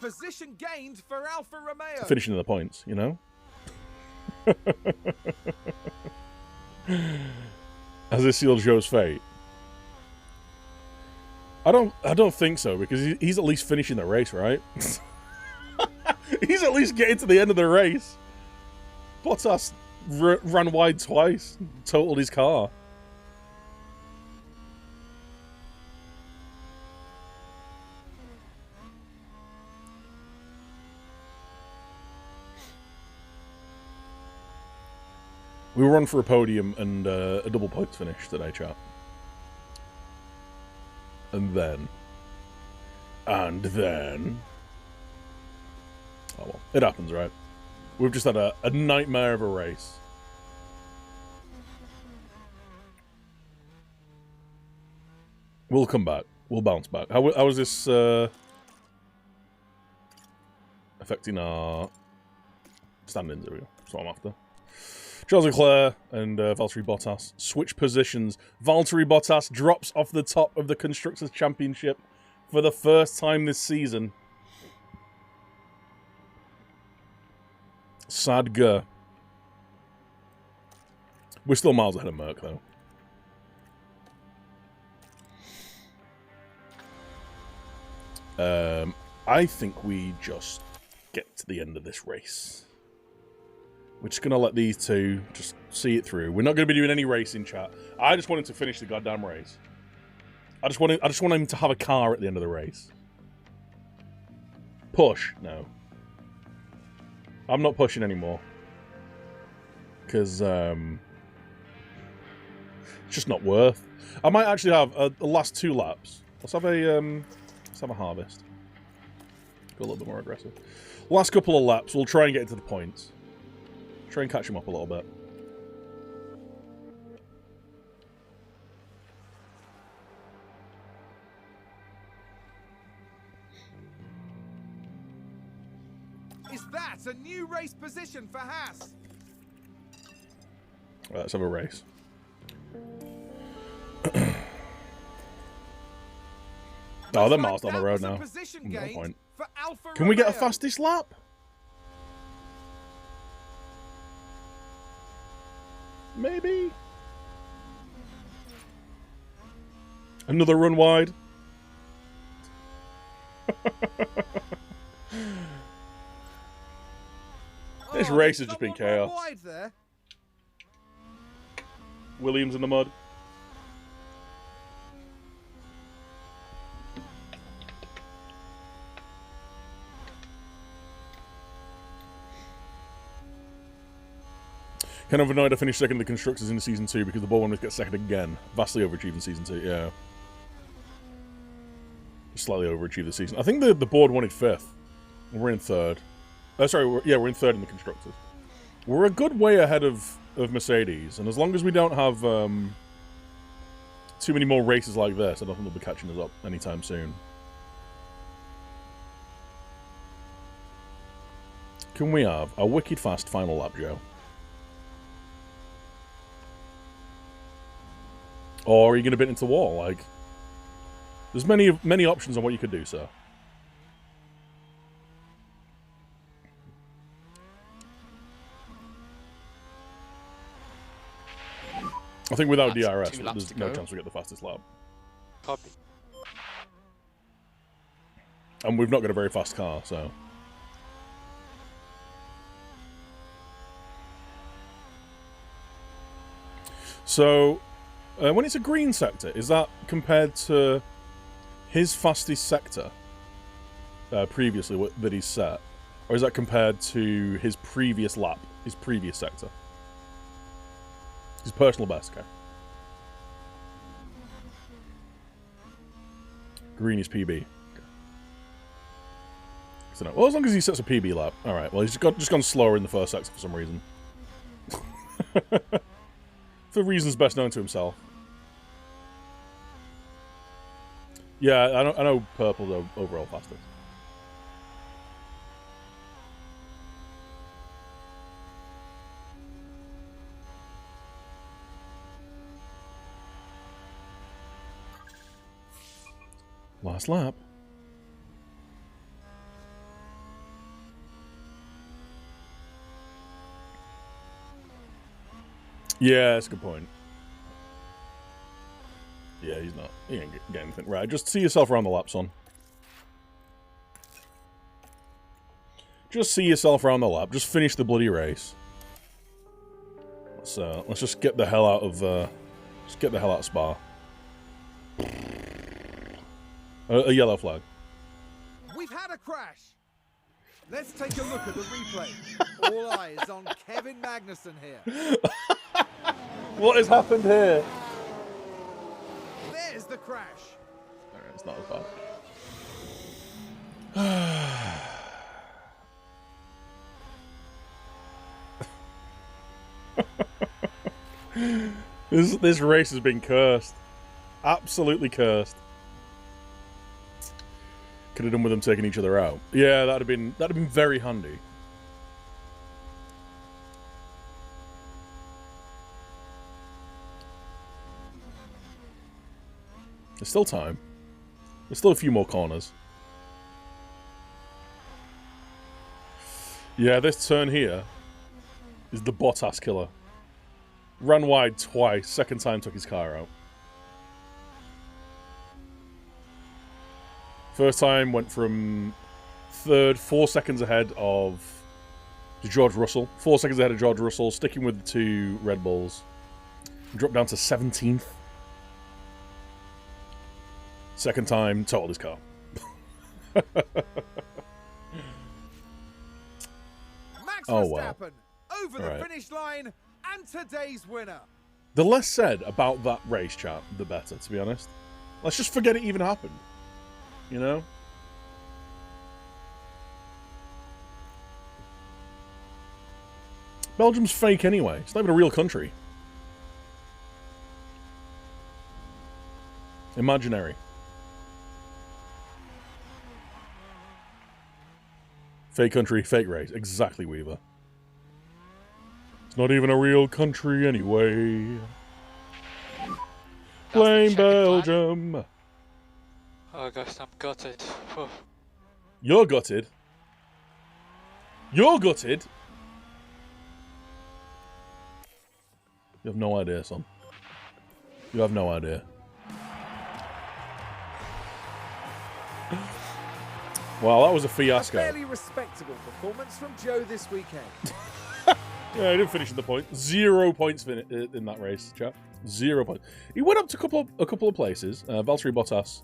position gained for Alfa Romeo. finishing in the points, you know? Has this sealed Joe's fate? I don't think so, because he's at least finishing the race, right? He's at least getting to the end of the race. Bottas ran wide twice, totaled his car. We were on for a podium and a double points finish today, chat. And then... Oh well, it happens, right? We've just had a nightmare of a race. We'll come back. We'll bounce back. How is this affecting our standings? There we go. That's what I'm after. Charles Leclerc and Valtteri Bottas switch positions. Valtteri Bottas drops off the top of the Constructors' Championship for the first time this season. Sadger. We're still miles ahead of Merck, though. I think we just get to the end of this race. We're just going to let these two just see it through. We're not going to be doing any racing, chat. I just want him to finish the goddamn race. I just want him to have a car at the end of the race. Push? No. I'm not pushing anymore. Because, it's just not worth. I might actually have the last 2 laps. Let's have a harvest. Go a little bit more aggressive. Last couple of laps, we'll try and get into the points. Try and catch him up a little bit. Is that a new race position for Haas? Right, let's have a race. Oh, they're miles down the road now. No point. Can we get a fastest lap? Maybe. Another run wide. This race has just been chaos. Williams in the mud. Kind of annoyed I finished second in the Constructors in the Season 2 because the ball wanted to get second again. Vastly overachieved in Season 2, yeah. Slightly overachieved this season. I think the board wanted 5th. We're in 3rd. Sorry, we're in 3rd in the Constructors. We're a good way ahead of Mercedes, and as long as we don't have too many more races like this, I don't think they'll be catching us up anytime soon. Can we have a wicked fast final lap, Joe? Or are you going to bit into the wall? Like, there's many options on what you could do, sir. I think without DRS, there's no chance we get the fastest lap. Copy. And we've not got a very fast car, so... So, when it's a green sector, is that compared to his fastest sector previously that he's set? Or is that compared to his previous lap, his previous sector? His personal best, okay. Green is PB. Okay. So no. Well, as long as he sets a PB lap. Alright, well, he's just gone slower in the first sector for some reason. For reasons best known to himself. Yeah, I know purple's overall fastest. Last lap. Yeah, that's a good point. Yeah, he's not. He ain't getting anything. Right, just see yourself around the lap, son. Just see yourself around the lap. Just finish the bloody race. Let's just get the hell out of just get the hell out of Spa. A yellow flag. We've had a crash. Let's take a look at the replay. All eyes on Kevin Magnussen here. What has happened here? There's the crash. Alright, it's not as bad. This race has been cursed. Absolutely cursed. Could have done with them taking each other out. Yeah, that'd have been very handy. There's still time. There's still a few more corners. Yeah, this turn here is the Bottas killer. Ran wide twice. Second time took his car out. First time went from Third, 4 seconds ahead of George Russell. 4 seconds ahead of George Russell, sticking with the 2 Red Bulls. Dropped down to 17th. Second time, totaled his car. Max Oh, well. Verstappen over the finish line and today's winner. The less said about that race, chat, the better, to be honest. Let's just forget it even happened. You know? Belgium's fake anyway. It's not even a real country. Imaginary. Fake country, fake race. Exactly, Weaver. It's not even a real country anyway. Blame Belgium. Oh gosh, I'm gutted. Oh. You're gutted. You're gutted. You have no idea, son. You have no idea. Well, that was a fiasco. A fairly respectable performance from Joe this weekend. Yeah, he didn't finish at the point. 0 points in that race, chap. 0 points. He went up to a couple of places. Valtteri Bottas,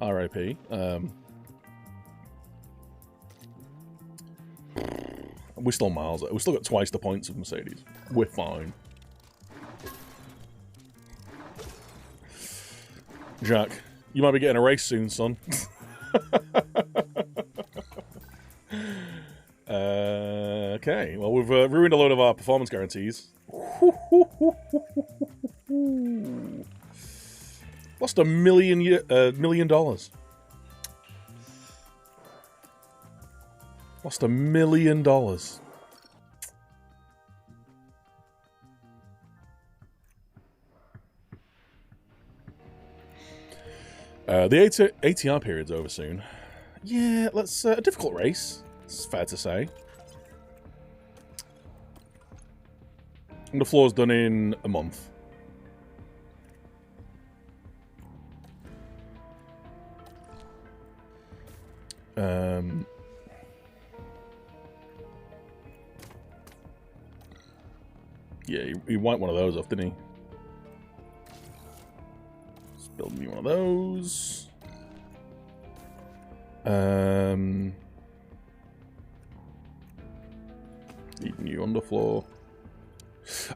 RIP. We're still miles. We've still got twice the points of Mercedes. We're fine. Jack, you might be getting a race soon, son. Okay, well, we've ruined a load of our performance guarantees. Lost $1 million. Lost $1 million. The ATR period's over soon. Yeah, let's a difficult race. It's fair to say. And the floor's done in a month. Yeah, he wiped one of those off, didn't he? Let's build me one of those. Need new underfloor.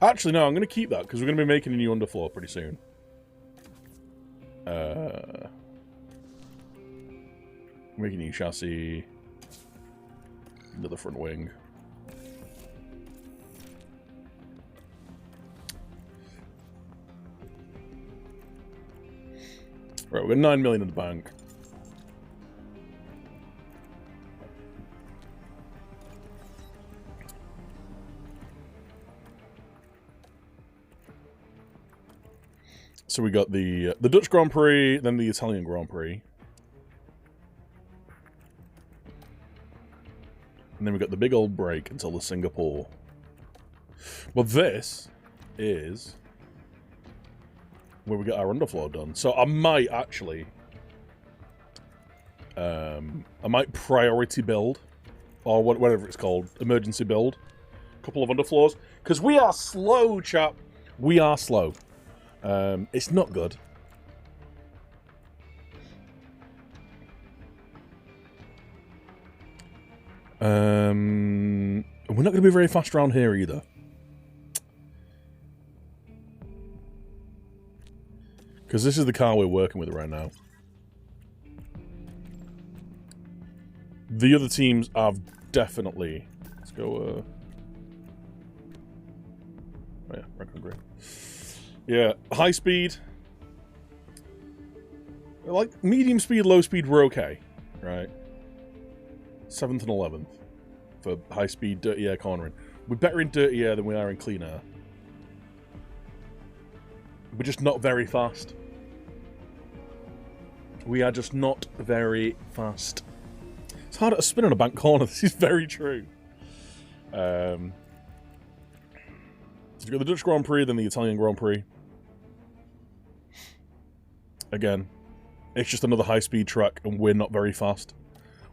Actually, no, I'm going to keep that because we're going to be making a new underfloor pretty soon. Making a new chassis. Another front wing. Right, we've got 9 million in the bank. So we got the Dutch Grand Prix, then the Italian Grand Prix. And then we got the big old break until the Singapore. Well, this is where we get our underfloor done. So I might actually... I might priority build, or whatever it's called, emergency build, a couple of underfloors. Because we are slow, chap. We are slow. It's not good. We're not going to be very fast around here either. Because this is the car we're working with right now. The other teams have definitely... Let's go... Oh yeah, Reckon Green. Yeah, high speed. Like, medium speed, low speed, we're okay. Right? 7th and 11th. For high speed, dirty air cornering. We're better in dirty air than we are in clean air. We're just not very fast. We are just not very fast. It's hard to spin on a bank corner. This is very true. So you've got the Dutch Grand Prix, then the Italian Grand Prix. Again, it's just another high-speed track, and we're not very fast.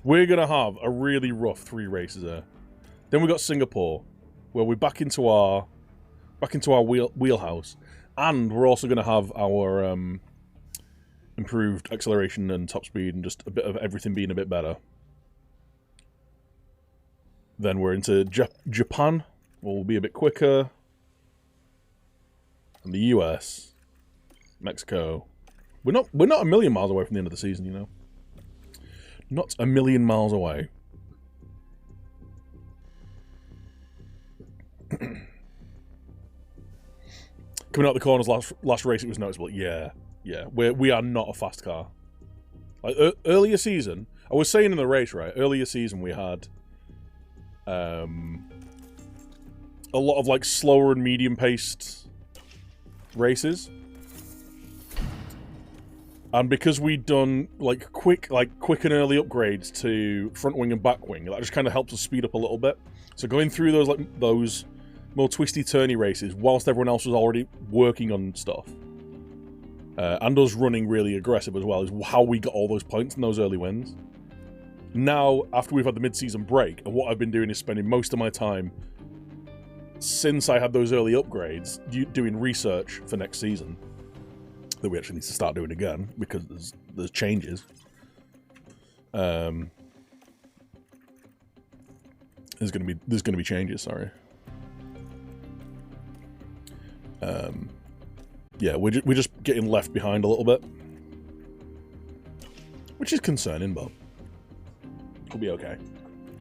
We're going to have a really rough 3 races there. Then we got Singapore, where we're back into our wheelhouse, and we're also going to have our improved acceleration and top speed and just a bit of everything being a bit better. Then we're into Japan, where we'll be a bit quicker, and the US, Mexico. We're not a million miles away from the end of the season, you know. Not a million miles away. Coming out the corners last race, it was noticeable. Yeah. We are not a fast car. Like earlier season, I was saying in the race, right? Earlier season we had a lot of like slower and medium paced races. And because we'd done like quick and early upgrades to front wing and back wing, that just kind of helps us speed up a little bit. So going through those more twisty turny races whilst everyone else was already working on stuff, and us running really aggressive as well, is how we got all those points and those early wins. Now, after we've had the mid-season break, and what I've been doing is spending most of my time since I had those early upgrades doing research for next season. That we actually need to start doing again because there's changes. There's gonna be changes. Sorry. Yeah, we're just getting left behind a little bit, which is concerning, but we'll be okay.